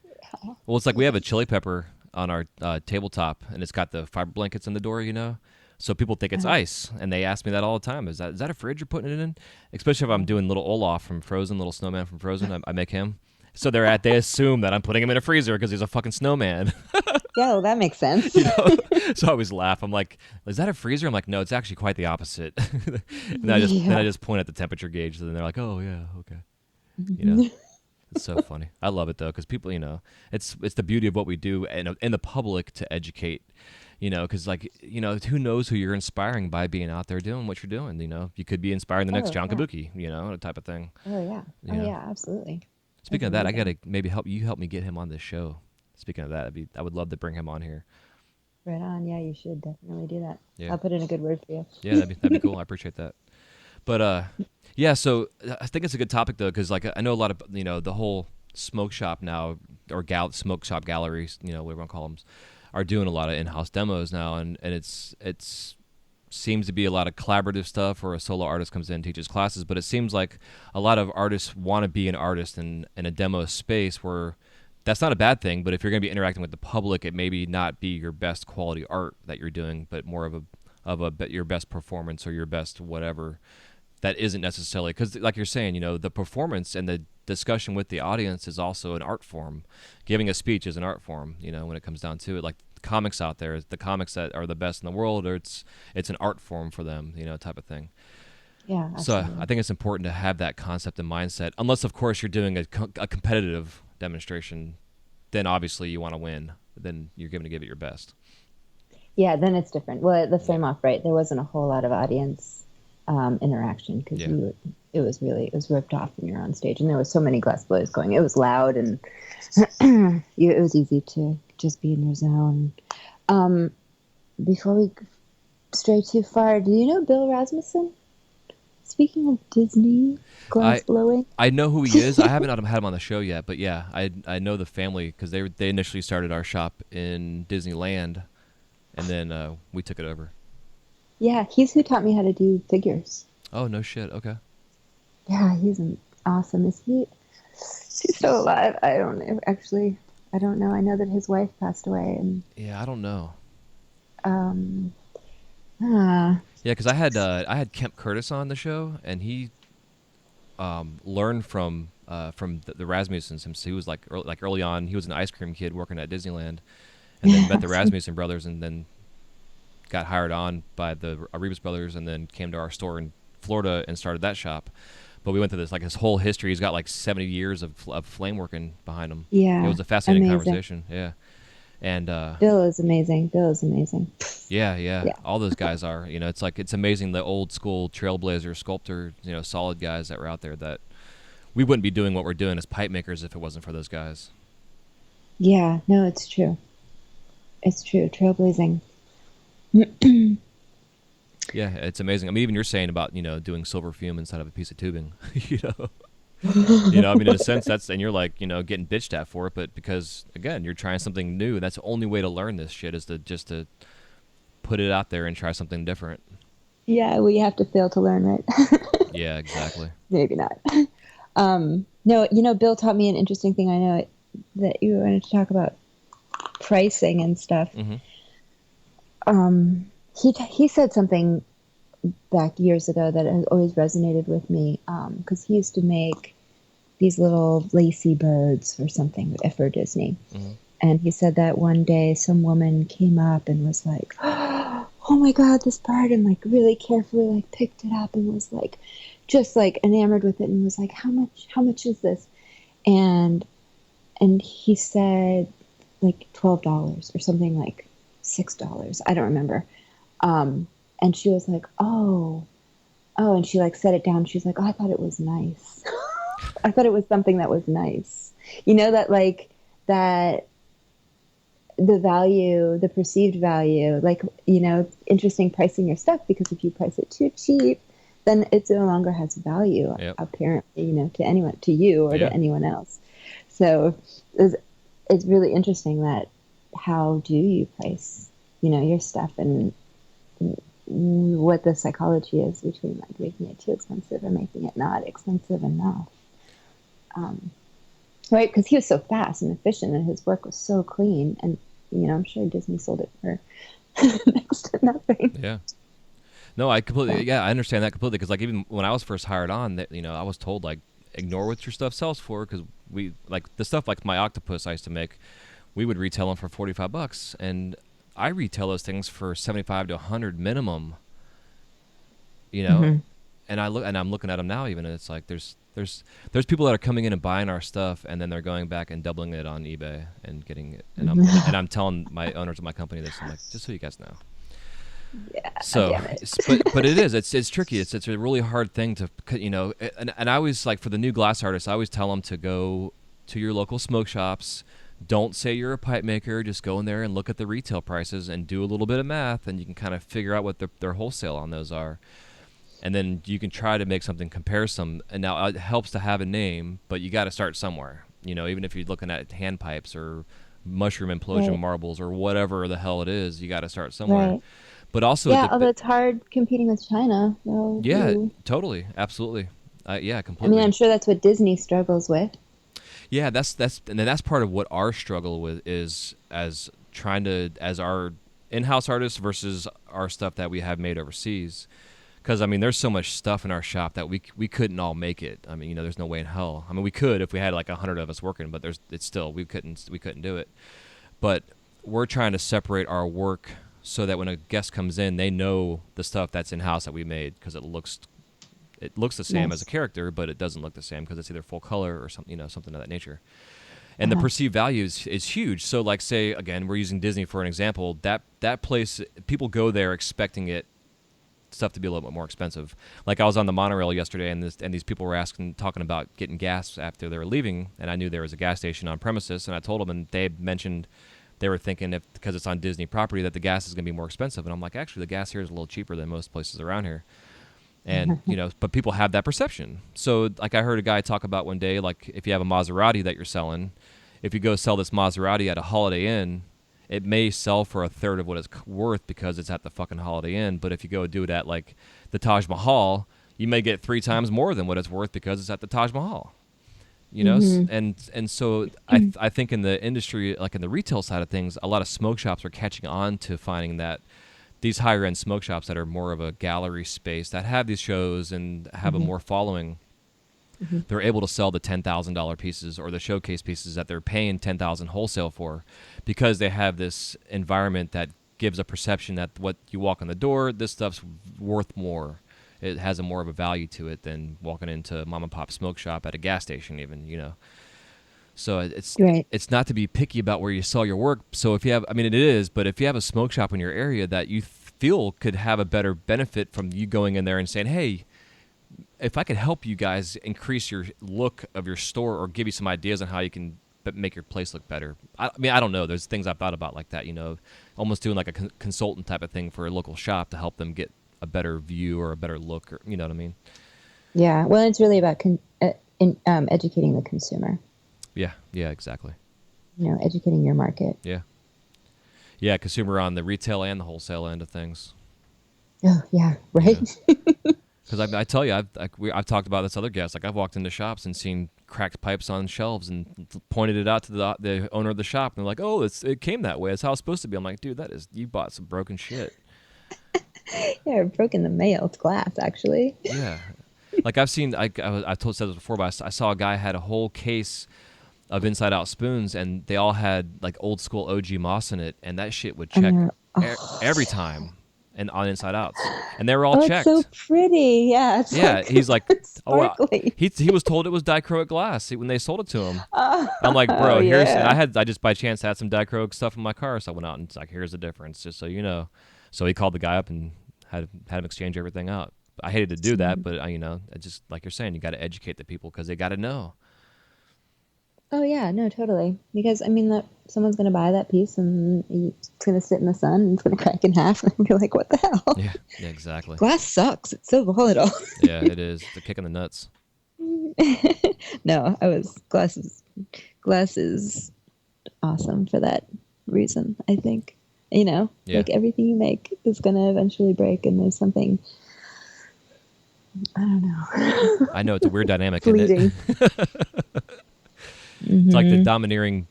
Yeah. Well, it's like we have a chili pepper on our tabletop, and it's got the fiber blankets in the door, So people think it's ice, and they ask me that all the time. Is that a fridge you're putting it in? Especially if I'm doing little Olaf from Frozen, little snowman from Frozen. I make him. So they assume that I'm putting him in a freezer because he's a fucking snowman. Yeah, well, that makes sense. So I always laugh. I'm like, is that a freezer? I'm like, no, it's actually quite the opposite. And I just point at the temperature gauge, and they're like, oh yeah, okay. It's so funny. I love it though, because people, it's the beauty of what we do in the public to educate. Because who knows who you're inspiring by being out there doing what you're doing. You could be inspiring the next John Kabuki, type of thing. Oh yeah, yeah, absolutely. Speaking of that, I gotta maybe help me get him on this show. Speaking of that, I would love to bring him on here. Right on. Yeah, you should definitely do that. Yeah. I'll put in a good word for you. Yeah, that'd be cool. I appreciate that. But yeah. So I think it's a good topic though, because like I know a lot of the whole smoke shop now, or smoke shop galleries, whatever you want to call them, are doing a lot of in-house demos now, and it's seems to be a lot of collaborative stuff, or a solo artist comes in and teaches classes. But it seems like a lot of artists want to be an artist in a demo space where. That's not a bad thing, but if you're going to be interacting with the public, it maybe not be your best quality art that you're doing, but more of your best performance or your best whatever. That isn't necessarily, because like you're saying, the performance and the discussion with the audience is also an art form. Giving a speech is an art form, when it comes down to it. Like the comics out there, the comics that are the best in the world, or it's an art form for them, type of thing. Yeah. Absolutely. So I think it's important to have that concept and mindset, unless of course you're doing a competitive demonstration, then obviously you want to win, then you're going to give it your best. Yeah, then it's different. Well, the frame off, right, there wasn't a whole lot of audience interaction, because it was ripped off when you're on stage, and there was so many glass blows going. It was loud, and it was easy to just be in your zone. Before we stray too far, do you know Bill Rasmussen? Speaking of Disney glass blowing, I know who he is. I haven't had him on the show yet, but yeah, I know the family, because they initially started our shop in Disneyland, and then we took it over. Yeah, he's who taught me how to do figures. Oh no shit. Okay. Yeah, he's awesome. Is he? He's still alive? I don't know. Actually, I don't know. I know that his wife passed away, and yeah, I don't know. Yeah, because I had Kemp Curtis on the show, and he learned from the Rasmussens. He was like early on, he was an ice cream kid working at Disneyland, and then met the Rasmussen brothers, and then got hired on by the Arribas brothers, and then came to our store in Florida and started that shop. But we went through his whole history. He's got like 70 years of flame working behind him. Yeah, it was a fascinating conversation. Yeah. And Bill is amazing. Yeah. All those guys are. It's amazing, the old school trailblazer sculptor, solid guys that were out there, that we wouldn't be doing what we're doing as pipe makers if it wasn't for those guys. Yeah, no, it's true. It's true. Trailblazing. Yeah, it's amazing. I mean, even you're saying about doing silver fume inside of a piece of tubing. you know, I mean, in a sense, and you're like getting bitched at for it, but because again, you're trying something new, and that's the only way to learn this shit is to just to put it out there and try something different. Yeah, we have to fail to learn, right? Yeah, exactly. Maybe not. No, Bill taught me an interesting thing. I know that you wanted to talk about pricing and stuff. Mm-hmm. He said something back years ago that has always resonated with me because he used to make these little lacy birds or something for Disney. Mm-hmm. And he said that one day some woman came up and was like, "Oh my God, this bird!" and like really carefully like picked it up and was like, just like enamored with it and was like, "How much? How much is this?" And he said like $12 or something like $6. I don't remember. And she was like, oh, and she like set it down. She's like, "Oh, I thought it was nice. I thought it was something that was nice." That like that the value, the perceived value, like, interesting pricing your stuff because if you price it too cheap, then it no longer has value, Yep. apparently, to anyone, to you or Yeah. to anyone else. So it's really interesting that how do you price, your stuff and what the psychology is between like making it too expensive and making it not expensive enough. Right, because he was so fast and efficient, and his work was so clean, and I'm sure Disney sold it for next to nothing. Yeah. No, I understand that completely because like even when I was first hired on, that I was told like ignore what your stuff sells for because we like the stuff like my octopus I used to make, we would retail them for $45, and I retail those things for 75 to 100 minimum. Mm-hmm. And I'm looking at them now even, and it's like there's people that are coming in and buying our stuff, and then they're going back and doubling it on eBay and getting it, and I'm telling my owners of my company this. I'm like, just so you guys know. Yeah. So, Damn it. but it is. It's tricky. It's a really hard thing to and I always like for the new glass artists, I always tell them to go to your local smoke shops. Don't say you're a pipe maker. Just go in there and look at the retail prices and do a little bit of math, and you can kind of figure out what their wholesale on those are. And then you can try to make something compare some. And now it helps to have a name, but you got to start somewhere. Even if you're looking at hand pipes or mushroom implosion Right. marbles or whatever the hell it is, you got to start somewhere. Right. But also, Yeah, although it's hard competing with China. Though, yeah, ooh. totally, absolutely, yeah, I completely. mean, I'm sure that's what Disney struggles with. Yeah, that's and then that's part of what our struggle with is as our in-house artists versus our stuff that we have made overseas. Because I mean, there's so much stuff in our shop that we couldn't all make it. I mean, there's no way in hell. I mean, we could if we had like 100 of us working, but it's still we couldn't do it. But we're trying to separate our work so that when a guest comes in, they know the stuff that's in house that we made because it looks the same as a Nice. character, but it doesn't look the same because it's either full color or something something of that nature. And the Uh-huh. perceived value is huge. So like say again, we're using Disney for an example. That place, people go there expecting stuff to be a little bit more expensive. Like I was on the monorail yesterday, and these people were talking about getting gas after they were leaving, and I knew there was a gas station on premises, and I told them, and they mentioned they were thinking because it's on Disney property that the gas is going to be more expensive, and I'm like, actually, the gas here is a little cheaper than most places around here, and but people have that perception. So like I heard a guy talk about one day, like if you have a Maserati that you're selling, if you go sell this Maserati at a Holiday Inn, it may sell for a third of what it's worth because it's at the fucking Holiday Inn. But if you go do it at like the Taj Mahal, you may get 3 times more than what it's worth because it's at the Taj Mahal. And so I think in the industry, like in the retail side of things, a lot of smoke shops are catching on to finding that these higher end smoke shops that are more of a gallery space that have these shows and have a more following. They're able to sell the $10,000 pieces or the showcase pieces that they're paying $10,000 wholesale for, because they have this environment that gives a perception that what you walk in the door, this stuff's worth more. It has more of a value to it than walking into a mom and pop smoke shop at a gas station, even. So Right. it's not to be picky about where you sell your work. So if you have, I mean, it is, but if you have a smoke shop in your area that you feel could have a better benefit from you going in there and saying, hey, if I could help you guys increase your look of your store or give you some ideas on how you can make your place look better. I mean, I don't know. There's things I've thought about like that, almost doing like a consultant type of thing for a local shop to help them get a better view or a better look, or you know what I mean? Yeah. Well, it's really about educating the consumer. Yeah, yeah, exactly. Educating your market. Yeah, yeah, consumer on the retail and the wholesale end of things. Oh, yeah, You right. know, because I tell you, I've talked about this other guest. Like I've walked into shops and seen cracked pipes on shelves and pointed it out to the owner of the shop, and they're like, "Oh, it came that way. It's how it's supposed to be." I'm like, "Dude, you bought some broken shit." Yeah, it broke in the mail. It's glass, actually. Yeah, like I've seen. Said this before, but I saw a guy had a whole case of inside out spoons, and they all had like old school OG moss in it, and that shit would And check they're, every time, and on inside outs, and they were all oh, it's so checked. pretty. Yeah, it's Yeah, like he's like, oh, well, sparkly. he was told it was dichroic glass when they sold it to him. Oh, I'm like, bro, here's yeah. I just by chance had some dichroic stuff in my car, so I went out and it's like, here's the difference, just so you know. So he called the guy up and had him exchange everything out. I hated to do that, but it just like you're saying, you got to educate the people because they got to know. Oh, yeah, no, totally. Because, I mean, that someone's going to buy that piece and it's going to sit in the sun and it's going to crack in half and be like, what the hell? Yeah, yeah, exactly. Glass sucks. It's so volatile. Yeah, it is. It's a kick in the nuts. No, glass is awesome for that reason, I think. Yeah. Like everything you make is going to eventually break and there's something, I don't know. I know it's a weird dynamic, isn't Fleeting. it? It's like the domineering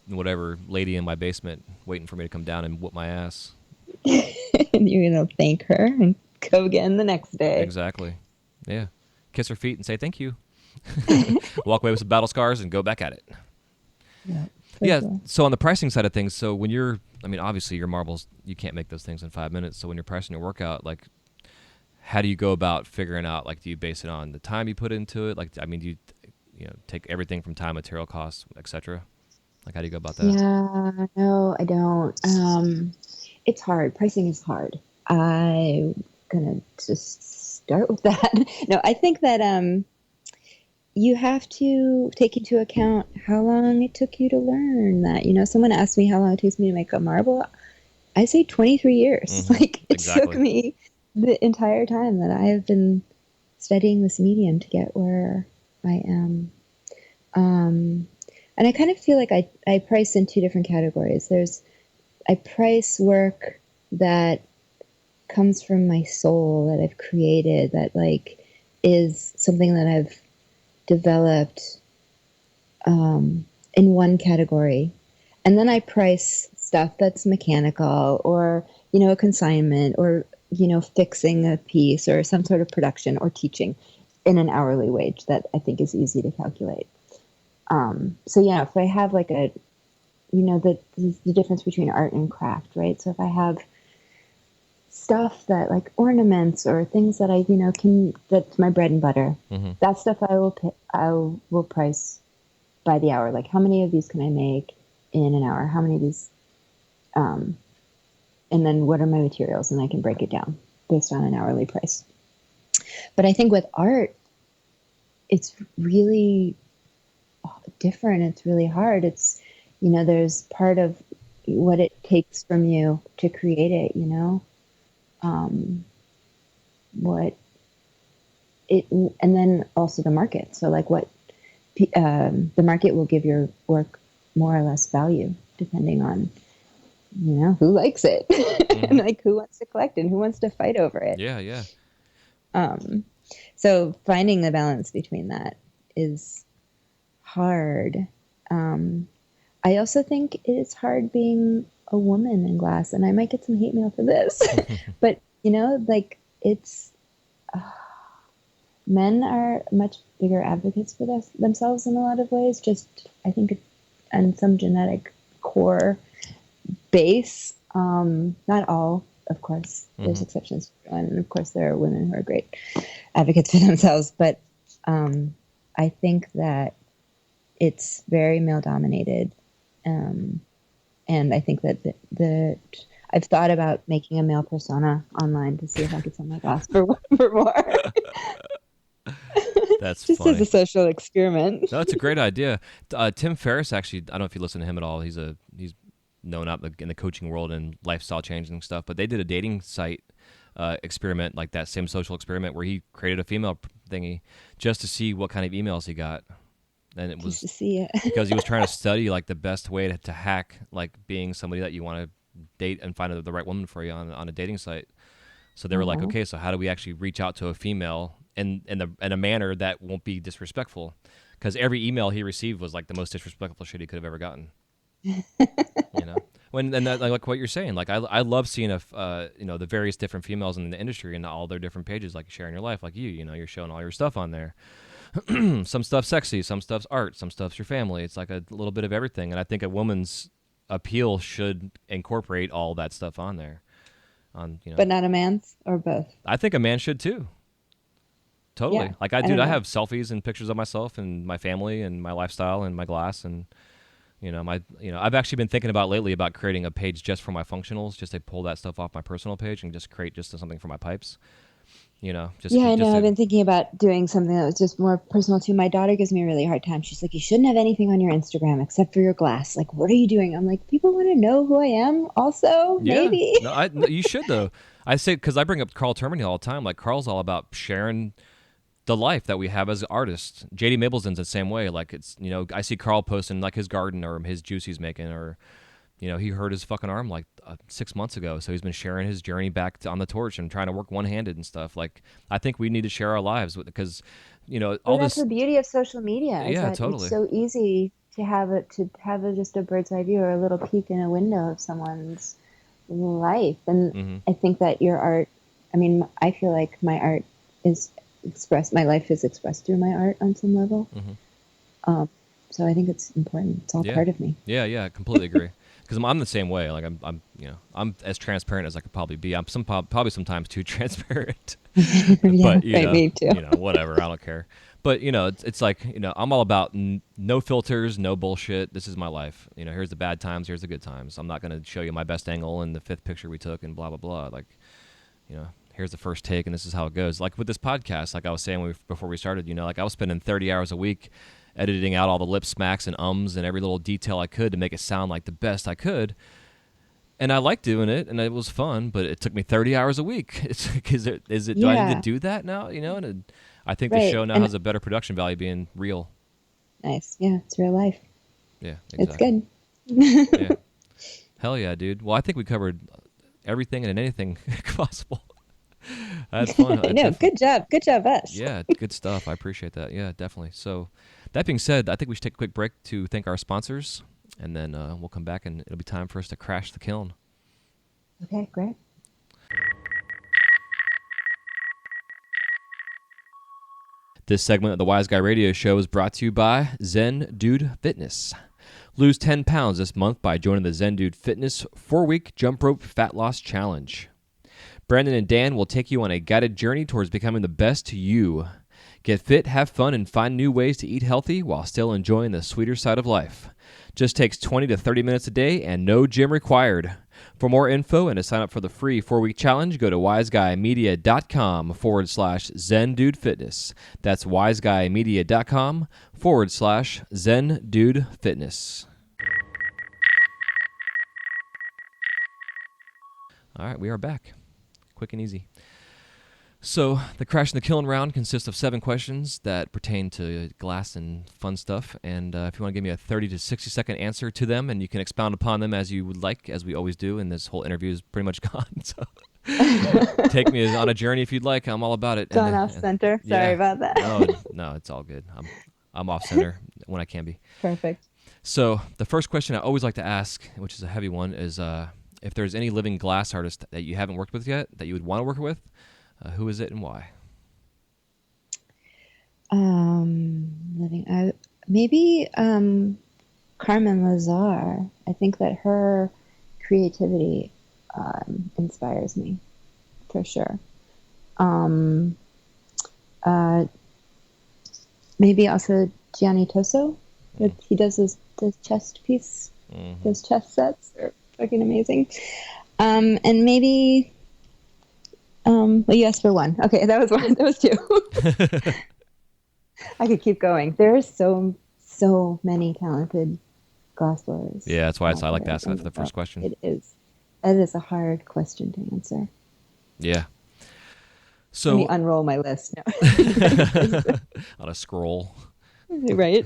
whatever lady in my basement waiting for me to come down and whoop my ass. And you're going to thank her and go again the next day. Exactly. Yeah. Kiss her feet and say thank you. Walk away with some battle scars and go back at it. Yeah. Sure. So on the pricing side of things, so when obviously your marbles, you can't make those things in 5 minutes. So when you're pricing your workout, like, how do you go about figuring out, like, do you base it on the time you put into it? Like, I mean, do you take everything from time, material costs, etc.? Like, how do you go about that? Yeah, no, I don't. It's hard. Pricing is hard. I'm gonna just start with that. No, I think that you have to take into account how long it took you to learn that. Someone asked me how long it takes me to make a marble. I say 23 years. Mm-hmm. Like it Exactly. took me the entire time that I have been studying this medium to get where I am. And I kind of feel like I price in two different categories. I price work that comes from my soul, that I've created, that like is something that I've developed in one category. And then I price stuff that's mechanical or, a consignment or, fixing a piece or some sort of production or teaching in an hourly wage that I think is easy to calculate. So yeah, if I have like the difference between art and craft, right? So if I have stuff that like ornaments or things that that's my bread and butter, Mm-hmm. that stuff I will price by the hour. Like how many of these can I make in an hour? How many of these, and then what are my materials? And I can break it down based on an hourly price. But I think with art, it's really different. It's really hard. It's, there's part of what it takes from you to create it, and then also the market. So like the market will give your work more or less value depending on, who likes it Mm-hmm. and like who wants to collect it and who wants to fight over it. Yeah, yeah. So finding the balance between that is hard. I also think it's hard being a woman in glass, and I might get some hate mail for this, but like it's men are much bigger advocates for themselves in a lot of ways. Just I think it's on some genetic core base. Not all, of course. There's exceptions, and of course there are women who are great advocates for themselves. But I think that it's very male dominated, and I think that I've thought about making a male persona online to see if I could sell my glass for more. That's just funny. as a social experiment. No, that's a great idea. Tim Ferriss, actually, I don't know if you listen to him at all. He's known out in the coaching world and lifestyle changing stuff. But they did a dating site experiment, like that same social experiment where he created a female thingy just to see what kind of emails he got. And it Just was to see it. because he was trying to study like the best way to hack like being somebody that you want to date and find the right woman for you on a dating site. So they were like, okay, so how do we actually reach out to a female in a manner that won't be disrespectful? Because every email he received was like the most disrespectful shit he could have ever gotten. You know, and that, like what you're saying, like I love seeing the various different females in the industry and all their different pages, like sharing your life, like you're showing all your stuff on there. Some stuff's sexy, some stuff's art, some stuff's your family. It's like a little bit of everything, and I think a woman's appeal should incorporate all that stuff on there. But not a man's, or both. I think a man should too. Totally. Yeah, Like I I know. have selfies and pictures of myself and my family and my lifestyle and my glass and I've actually been thinking about lately about creating a page just for my functionals, just to pull that stuff off my personal page and just create just something for my pipes. I know. I've been thinking about doing something that was just more personal too. My daughter gives me a really hard time. She's like, you shouldn't have anything on your Instagram except for your glass. Like, what are you doing? I'm like, people want to know who I am also, maybe. No, you should though. I say, because I bring up Carl Termini all the time. Like Carl's all about sharing the life that we have as artists. JD Mabelson's the same way. Like it's, I see Carl posting like his garden or his juice he's making, or he hurt his fucking arm like 6 months ago, so he's been sharing his journey back on the torch and trying to work one-handed and stuff. Like I think we need to share our lives because all That's this. the beauty of social media. Is Yeah, that totally. It's so easy to have just a bird's eye view or a little peek in a window of someone's life. And I think that your art, I feel like my art is expressed, my life is expressed through my art on some level. So I think it's important. It's all part of me. Yeah, I completely agree. Because I'm the same way. Like I'm as transparent as I could probably be. I'm probably sometimes too transparent. But me too. Whatever. I don't care. But it's like I'm all about no filters, no bullshit. This is my life. Here's the bad times. Here's the good times. I'm not going to show you my best angle in the 5th picture we took and blah blah blah. Like here's the first take and this is how it goes. Like with this podcast, like I was saying before we started, like I was spending 30 hours a week editing out all the lip smacks and ums and every little detail I could to make it sound like the best I could. And I liked doing it, and it was fun, but it took me 30 hours a week. Do I need to do that now? And I think the show now has a better production value being real. Nice. Yeah, it's real life. Yeah, exactly. It's good. Yeah. Hell yeah, dude. Well, I think we covered everything and anything possible. That's fun. I know. Good job. Good job, us. Yeah, good stuff. I appreciate that. Yeah, definitely. So that being said, I think we should take a quick break to thank our sponsors, and then we'll come back and it'll be time for us to crash the kiln. Okay, great. This segment of the Wise Guy Radio Show is brought to you by Zen Dude Fitness. Lose 10 pounds this month by joining the Zen Dude Fitness 4-week jump rope fat loss challenge. Brandon and Dan will take you on a guided journey towards becoming the best you. Get fit, have fun, and find new ways to eat healthy while still enjoying the sweeter side of life. Just takes 20 to 30 minutes a day and no gym required. For more info and to sign up for the free 4-week challenge, go to wiseguymedia.com/ZenDudeFitness. That's wiseguymedia.com/ZenDudeFitness. All right, we are back. Quick and easy. So the Crash and the Kiln round consists of 7 questions that pertain to glass and fun stuff. And if you want to give me a 30 to 60 second answer to them, and you can expound upon them as you would like, as we always do, and this whole interview is pretty much gone. So take me on a journey if you'd like. I'm all about it. Gone off center. Sorry about that. No, it's all good. I'm off center when I can be. Perfect. So the first question I always like to ask, which is a heavy one, is if there's any living glass artist that you haven't worked with yet that you would want to work with, who is it and why? Maybe Carmen Lazar. I think that her creativity inspires me for sure. Maybe also Gianni Toso. He does the chest piece. Those chest sets are fucking amazing. And maybe. Well, you asked for one. Okay, that was one. That was 2. I could keep going. There are so many talented glassblowers. Yeah, that's why I like to ask that for the first question. It is a hard question to answer. Yeah. Let me So unroll my list. No. on a scroll. Right?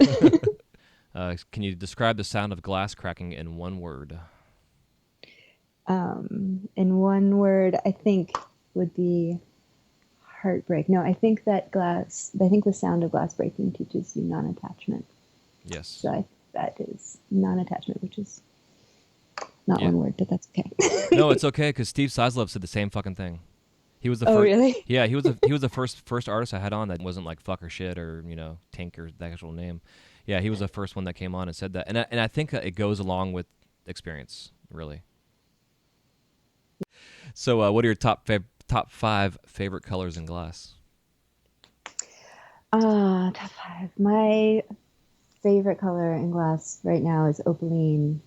Can you describe the sound of glass cracking in one word? In one word, I think would be heartbreak. No, I think the sound of glass breaking teaches you non-attachment. Yes. So that is non-attachment, which is not Yeah. one word, but that's okay. No, it's okay because Steve Sislov said the same fucking thing. He was the Oh, first. really? Yeah, he was the first artist I had on that wasn't like fuck or shit or Tink or the actual name. Yeah, he was the first one that came on and said that, and I think it goes along with experience, really. So, what are your top 5 favorite colors in glass? Top five. My favorite color in glass right now is opaline,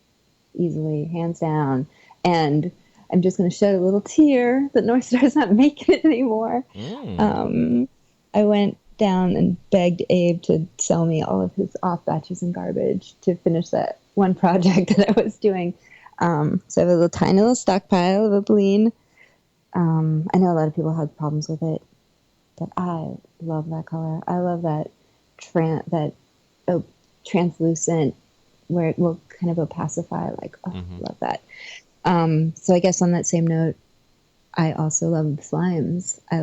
easily, hands down. And I'm just going to shed a little tear that North Star's not making it anymore. I went down and begged Abe to sell me all of his off batches and garbage to finish that one project that I was doing. So I have a tiny little stockpile of opaline. I know a lot of people had problems with it, but I love that color. I love that translucent where it will kind of opacify. Like, oh, I love that. So I guess on that same note, I also love the slimes. I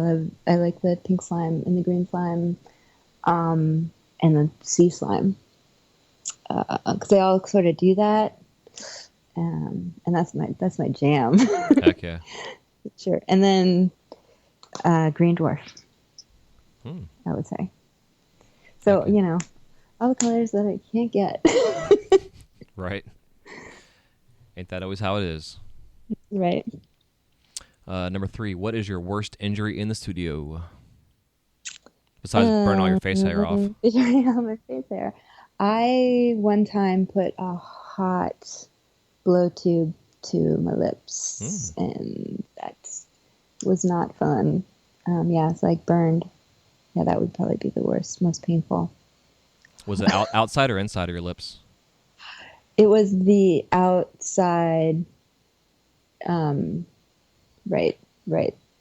like the pink slime and the green slime, and the sea slime, because they all sort of do that, and that's my jam. Heck yeah. Sure. And then green dwarf, Hmm. I would say. So Okay. all the colors that I can't get. Right. Ain't that always how it is? Right. Number 3, what is your worst injury in the studio? Besides burn all your face hair off. On my face hair. I one time put a hot blow tube to my lips, and that was not fun. Yeah, it's like burned. Yeah, that would probably be the worst, most painful. Was it outside or inside of your lips? It was the outside, right,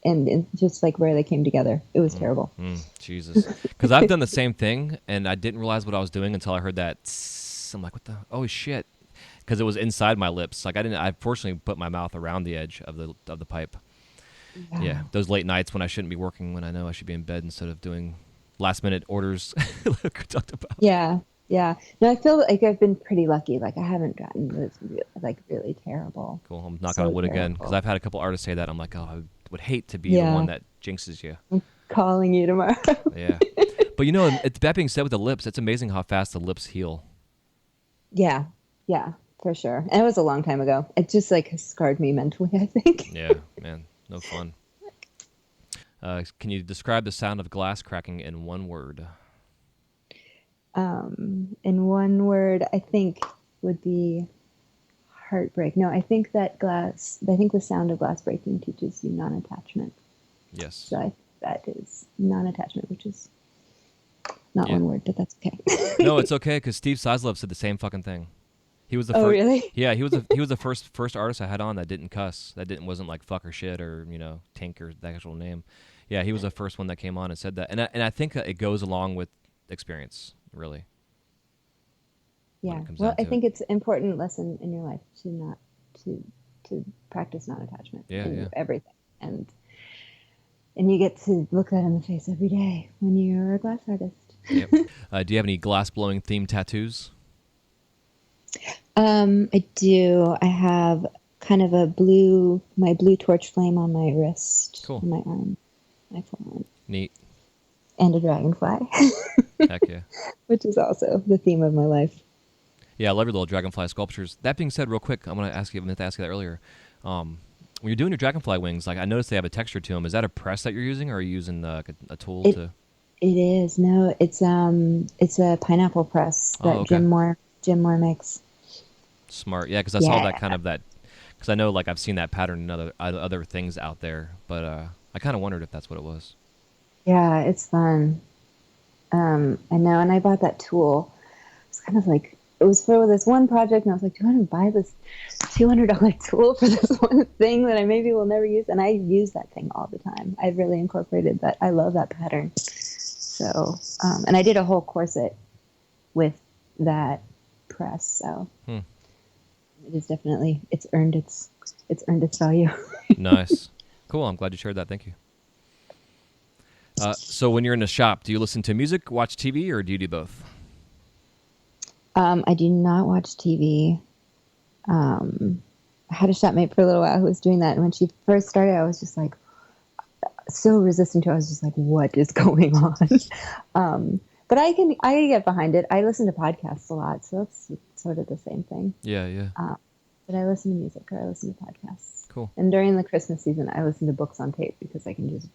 and just like where they came together. It was terrible. Jesus. Because I've done the same thing, and I didn't realize what I was doing until I heard that. I'm like, what the? Oh, shit. Because it was inside my lips. Like, I fortunately put my mouth around the edge of the pipe. Yeah, those late nights when I shouldn't be working, when I know I should be in bed instead of doing last-minute orders like we talked about. Yeah. No, I feel like I've been pretty lucky. Like I haven't gotten this really terrible. Cool. I'm knocking So on wood again because terrible. I've had a couple artists say that. I'm like, oh, I would hate to be the one Yeah. that jinxes you. I'm calling you tomorrow. Yeah. But that being said, with the lips, it's amazing how fast the lips heal. Yeah, for sure. And it was a long time ago. It just like has scarred me mentally, I think. Yeah, man. No fun. Can you describe the sound of glass cracking in one word? In one word, I think would be heartbreak. No, I think the sound of glass breaking teaches you non-attachment. Yes. So that is non-attachment, which is not Yeah. one word, but that's okay. No, it's okay because Steve Sislov said the same fucking thing. He was the Oh, first. really? Yeah, he was the first artist I had on that didn't cuss. That wasn't like fuck or shit or Tink or the actual name. Yeah, he was the first one that came on and said that, and I think it goes along with experience, really. When Yeah. it comes Well, down I to think it. it's an important lesson in your life to practice non-attachment Yeah, in yeah. everything, and you get to look that in the face every day when you're a glass artist. Yep. Do you have any glass blowing themed tattoos? I do. I have kind of my blue torch flame on my wrist, Cool. on my arm, my forearm, Neat. and a dragonfly, Heck yeah. which is also the theme of my life. Yeah, I love your little dragonfly sculptures. That being said, real quick, I meant to ask you that earlier. When you're doing your dragonfly wings, like I noticed they have a texture to them. Is that a press that you're using, or are you using like a tool It to? it is. No, it's a pineapple press Oh, that okay. Jim Moore makes. Smart. Yeah, because I saw Yeah. that kind of that. Because I know, like, I've seen that pattern in other things out there, but I kind of wondered if that's what it was. Yeah, it's fun. I know, and I bought that tool. It's kind of like it was for this one project, and I was like, do I want to buy this $200 tool for this one thing that I maybe will never use? And I use that thing all the time. I've really incorporated that. I love that pattern. So, and I did a whole corset with that press. So it is definitely, it's earned its value. Nice. Cool. I'm glad you shared that. Thank you. So when you're in the shop, do you listen to music, watch TV, or do you do both? I do not watch TV. I had a shopmate for a little while who was doing that. And when she first started, I was just like so resistant to it. I was just like, what is going on? But I get behind it. I listen to podcasts a lot. So that's sort of the same thing. Yeah, yeah. But I listen to music or I listen to podcasts. Cool. And during the Christmas season, I listen to books on tape because I can just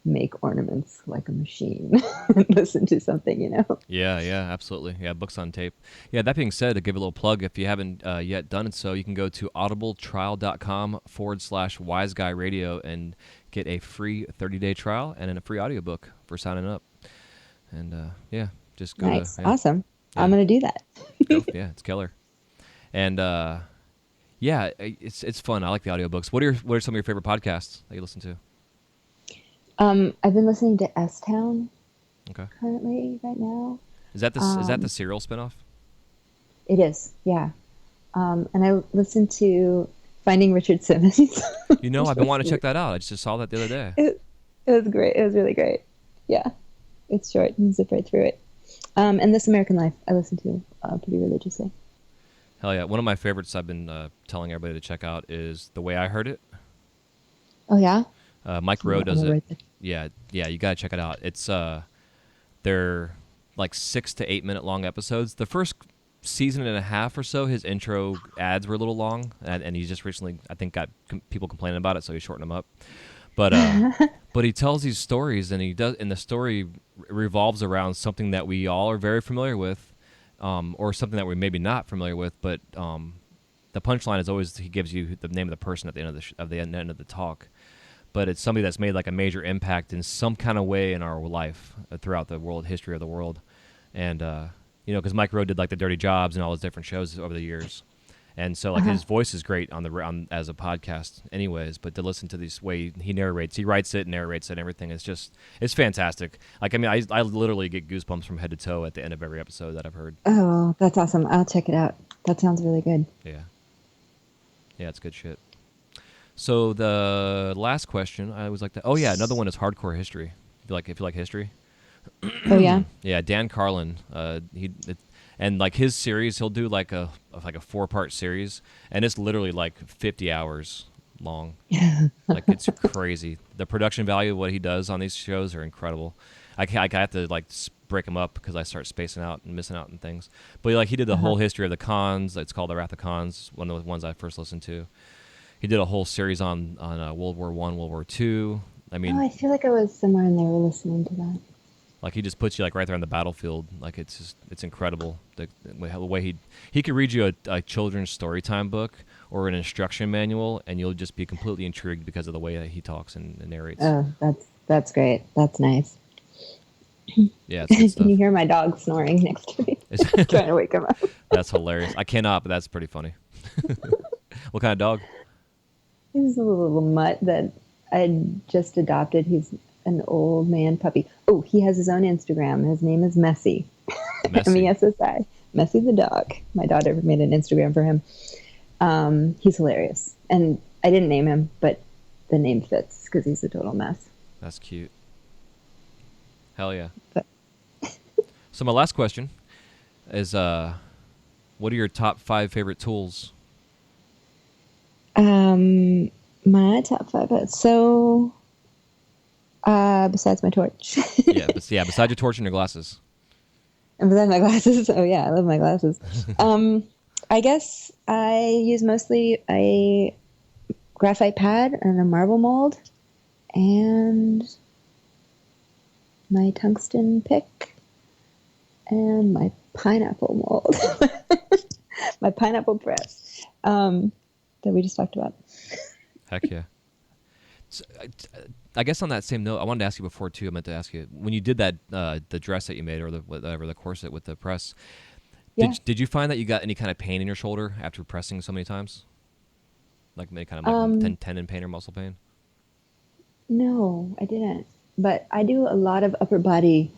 make ornaments like a machine and listen to something, Yeah, absolutely. Yeah, books on tape. Yeah, that being said, to give a little plug, if you haven't yet done it so, you can go to audibletrial.com/wiseguyradio and get a free 30-day trial and then a free audiobook for signing up. And yeah, just go nice. to... Awesome. Yeah. I'm going to do that. Yeah, it's killer. And yeah, it's fun. I like the audiobooks. What are some of your favorite podcasts that you listen to? I've been listening to S-Town currently right now. Is that the Serial spinoff? It is, yeah. And I listened to Finding Richard Simmons. I've been wanting to check that out. I just saw that the other day. It was great. It was really great. Yeah. It's short. You can zip right through it. And This American Life I listen to pretty religiously. Hell yeah. One of my favorites I've been telling everybody to check out is The Way I Heard It. Oh, yeah? Mike Rowe does it. Yeah, you gotta check it out. It's they're like 6 to 8 minute long episodes. The first season and a half or so, his intro ads were a little long, and he just recently, I think, got people complaining about it, so he shortened them up. But but he tells these stories, and the story revolves around something that we all are very familiar with, or something that we're maybe not familiar with. But the punchline is always he gives you the name of the person at the end of the end of the talk. But it's somebody that's made like a major impact in some kind of way in our life throughout the world history of the world. And because Mike Rowe did like the Dirty Jobs and all those different shows over the years, and so like his voice is great on as a podcast, anyways. But to listen to this way he narrates, he writes it, narrates it, and everything, it's fantastic. Like I literally get goosebumps from head to toe at the end of every episode that I've heard. Oh, that's awesome! I'll check it out. That sounds really good. Yeah, it's good shit. So the last question I always like to... Oh, yeah, another one is hardcore history. If you like history. Oh, yeah? Yeah, Dan Carlin. And like his series, he'll do like a 4-part series, and it's literally like 50 hours long. Like it's crazy. The production value of what he does on these shows are incredible. I have to like break them up because I start spacing out and missing out on things. But like he did the whole history of the Khans. It's called The Wrath of Khans, one of the ones I first listened to. He did a whole series on World War I, World War II. I mean, I feel like I was somewhere in there listening to that. Like he just puts you like right there on the battlefield. Like it's incredible the way he could read you a children's story time book or an instruction manual, and you'll just be completely intrigued because of the way that he talks and narrates. Oh, that's great. That's nice. Yeah, it's good stuff. Can you hear my dog snoring next to me? I'm trying to wake him up. That's hilarious. I cannot, but that's pretty funny. What kind of dog? He's a little mutt that I just adopted. He's an old man puppy. Oh, he has his own Instagram. His name is Messy. Messi. Messy the dog. My daughter made an Instagram for him. He's hilarious. And I didn't name him, but the name fits because he's a total mess. That's cute. Hell yeah. But so my last question is, what are your top 5 favorite tools? My top 5. So, besides my torch. Besides your torch and your glasses. And besides my glasses. Oh yeah, I love my glasses. I guess I use mostly a graphite pad and a marble mold and my tungsten pick and my pineapple mold. My pineapple press. That we just talked about. Heck yeah. So, I guess on that same note, I wanted to ask you before too. I meant to ask you when you did that the dress that you made or the corset with the press. Yeah. Did you find that you got any kind of pain in your shoulder after pressing so many times? Like any kind of like tendon pain or muscle pain? No, I didn't. But I do a lot of upper body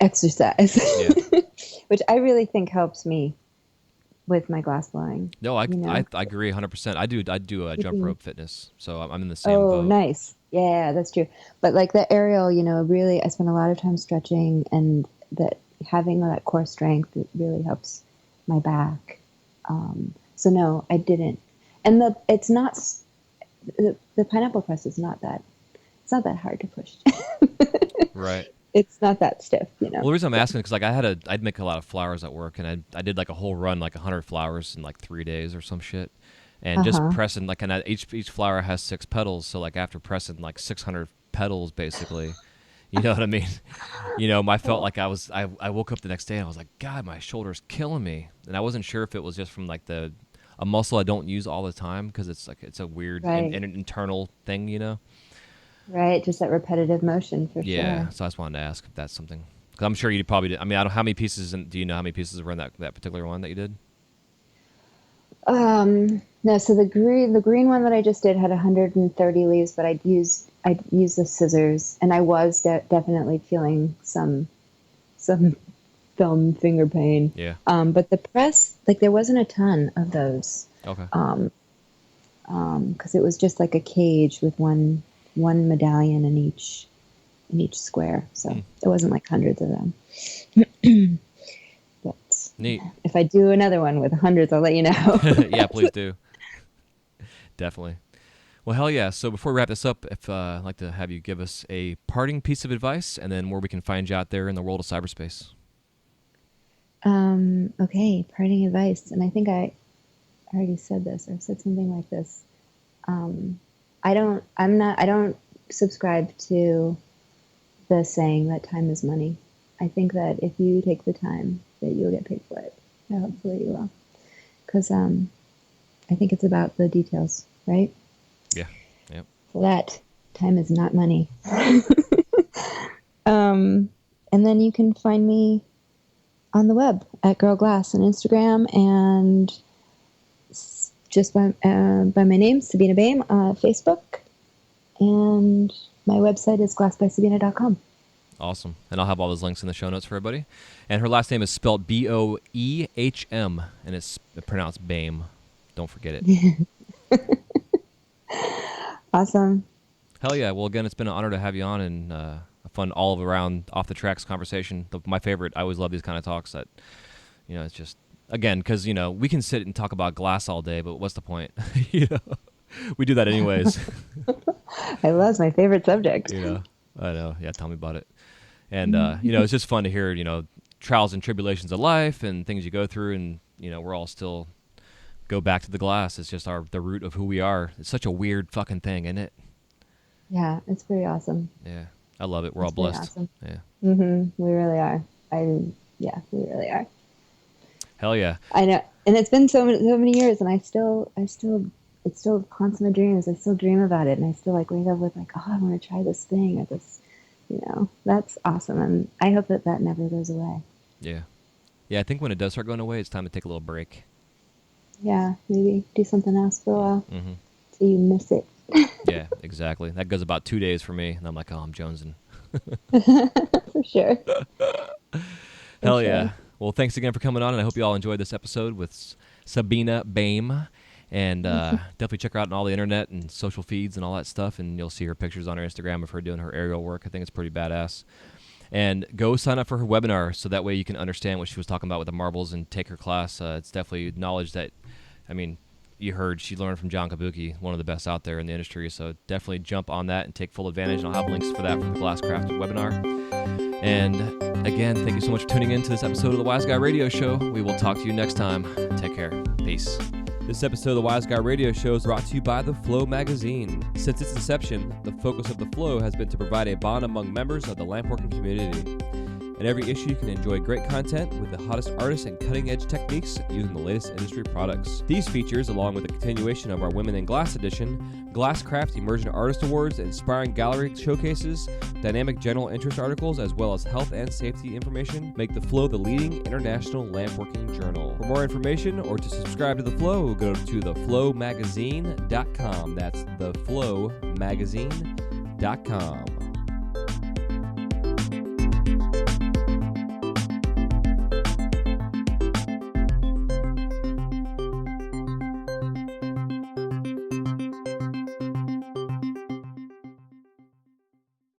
exercise, Yeah. which I really think helps me with my glass blowing. No, I You know, agree 100%. I do jump keeping. rope fitness, so I'm in the same Oh, boat. nice. Yeah, that's true. But like the aerial, really, I spend a lot of time stretching, and that having that core strength it really helps my back. So no, I didn't. And it's not the pineapple press is not that it's not that hard to push. Right. It's not that stiff, Well, the reason I'm asking is because like I'd make a lot of flowers at work, and I did like a whole run, like 100 flowers in like 3 days or some shit, and just Uh-huh. pressing like, and each flower has 6 petals, so like after pressing like 600 petals, basically, you know what I mean? I felt like I woke up the next day and I was like, God, my shoulder's killing me, and I wasn't sure if it was just from like a muscle I don't use all the time because it's like it's a weird Right. internal thing, Right, just that repetitive motion for Yeah, sure. so I just wanted to ask if that's something. Because I'm sure you probably did. I mean, I don't how many pieces. Do you know how many pieces were in that particular one that you did? No, so the green one that I just did had 130 leaves, but I'd used the scissors, and I was definitely feeling some thumb finger pain. Yeah. But the press, like there wasn't a ton of those, Okay. because it was just like a cage with one medallion in each square, so it wasn't like hundreds of them. But Neat. if I do another one with hundreds, I'll let you know. Yeah, please do. Definitely. Well, hell yeah. So before we wrap this up, if I'd like to have you give us a parting piece of advice, and then where we can find you out there in the world of cyberspace. Okay, parting advice, and I think I already said this or said something like this. I don't subscribe to the saying that time is money. I think that if you take the time, that you'll get paid for it. And hopefully you will, because I think it's about the details, right? Yeah. Yep. For that, time is not money. And then you can find me on the web at Girl Glass on Instagram, and just by my name, Sabina Boehm, Facebook, and my website is glassbysabina.com. Awesome. And I'll have all those links in the show notes for everybody. And her last name is spelled Boehm, and it's pronounced Boehm. Don't forget it. Awesome. Hell yeah. Well, again, it's been an honor to have you on, and a fun all-around off-the-tracks conversation. My favorite. I always love these kind of talks that, it's just, again, because, we can sit and talk about glass all day, but what's the point? We do that anyways. I love my favorite subject. I know. Yeah, tell me about it. And, it's just fun to hear, trials and tribulations of life and things you go through, and, we're all still go back to the glass. It's just the root of who we are. It's such a weird fucking thing, isn't it? Yeah, it's pretty awesome. Yeah, I love it. We're all blessed. Awesome. Yeah. We really are. We really are. Hell yeah. I know, and it's been so many years, and it's still haunts my dreams. I still dream about it, and I still like wake up with like, oh, I want to try this thing or this, that's awesome, and I hope that never goes away. Yeah. Yeah, I think when it does start going away, it's time to take a little break. Yeah, maybe do something else for a while, so you miss it. Yeah, exactly. That goes about 2 days for me, and I'm like, oh, I'm jonesing. For sure. Hell yeah. Well, thanks again for coming on, and I hope you all enjoyed this episode with Sabina Boehm. And definitely check her out on all the internet and social feeds and all that stuff, and you'll see her pictures on her Instagram of her doing her aerial work. I think it's pretty badass. And go sign up for her webinar so that way you can understand what she was talking about with the marbles and take her class. It's definitely knowledge that, you heard she learned from John Kabuki, one of the best out there in the industry. So definitely jump on that and take full advantage. And I'll have links for that from the Glasscraft webinar. And again, thank you so much for tuning in to this episode of the Wise Guy Radio Show. We will talk to you next time. Take care. Peace. This episode of the Wise Guy Radio Show is brought to you by The Flow magazine. Since its inception, the focus of The Flow has been to provide a bond among members of the lampworking community. In every issue, you can enjoy great content with the hottest artists and cutting-edge techniques using the latest industry products. These features, along with the continuation of our Women in Glass edition, Glasscraft Emerging Artist Awards, inspiring gallery showcases, dynamic general interest articles, as well as health and safety information, make The Flow the leading international lampworking journal. For more information or to subscribe to The Flow, go to theflowmagazine.com. That's theflowmagazine.com.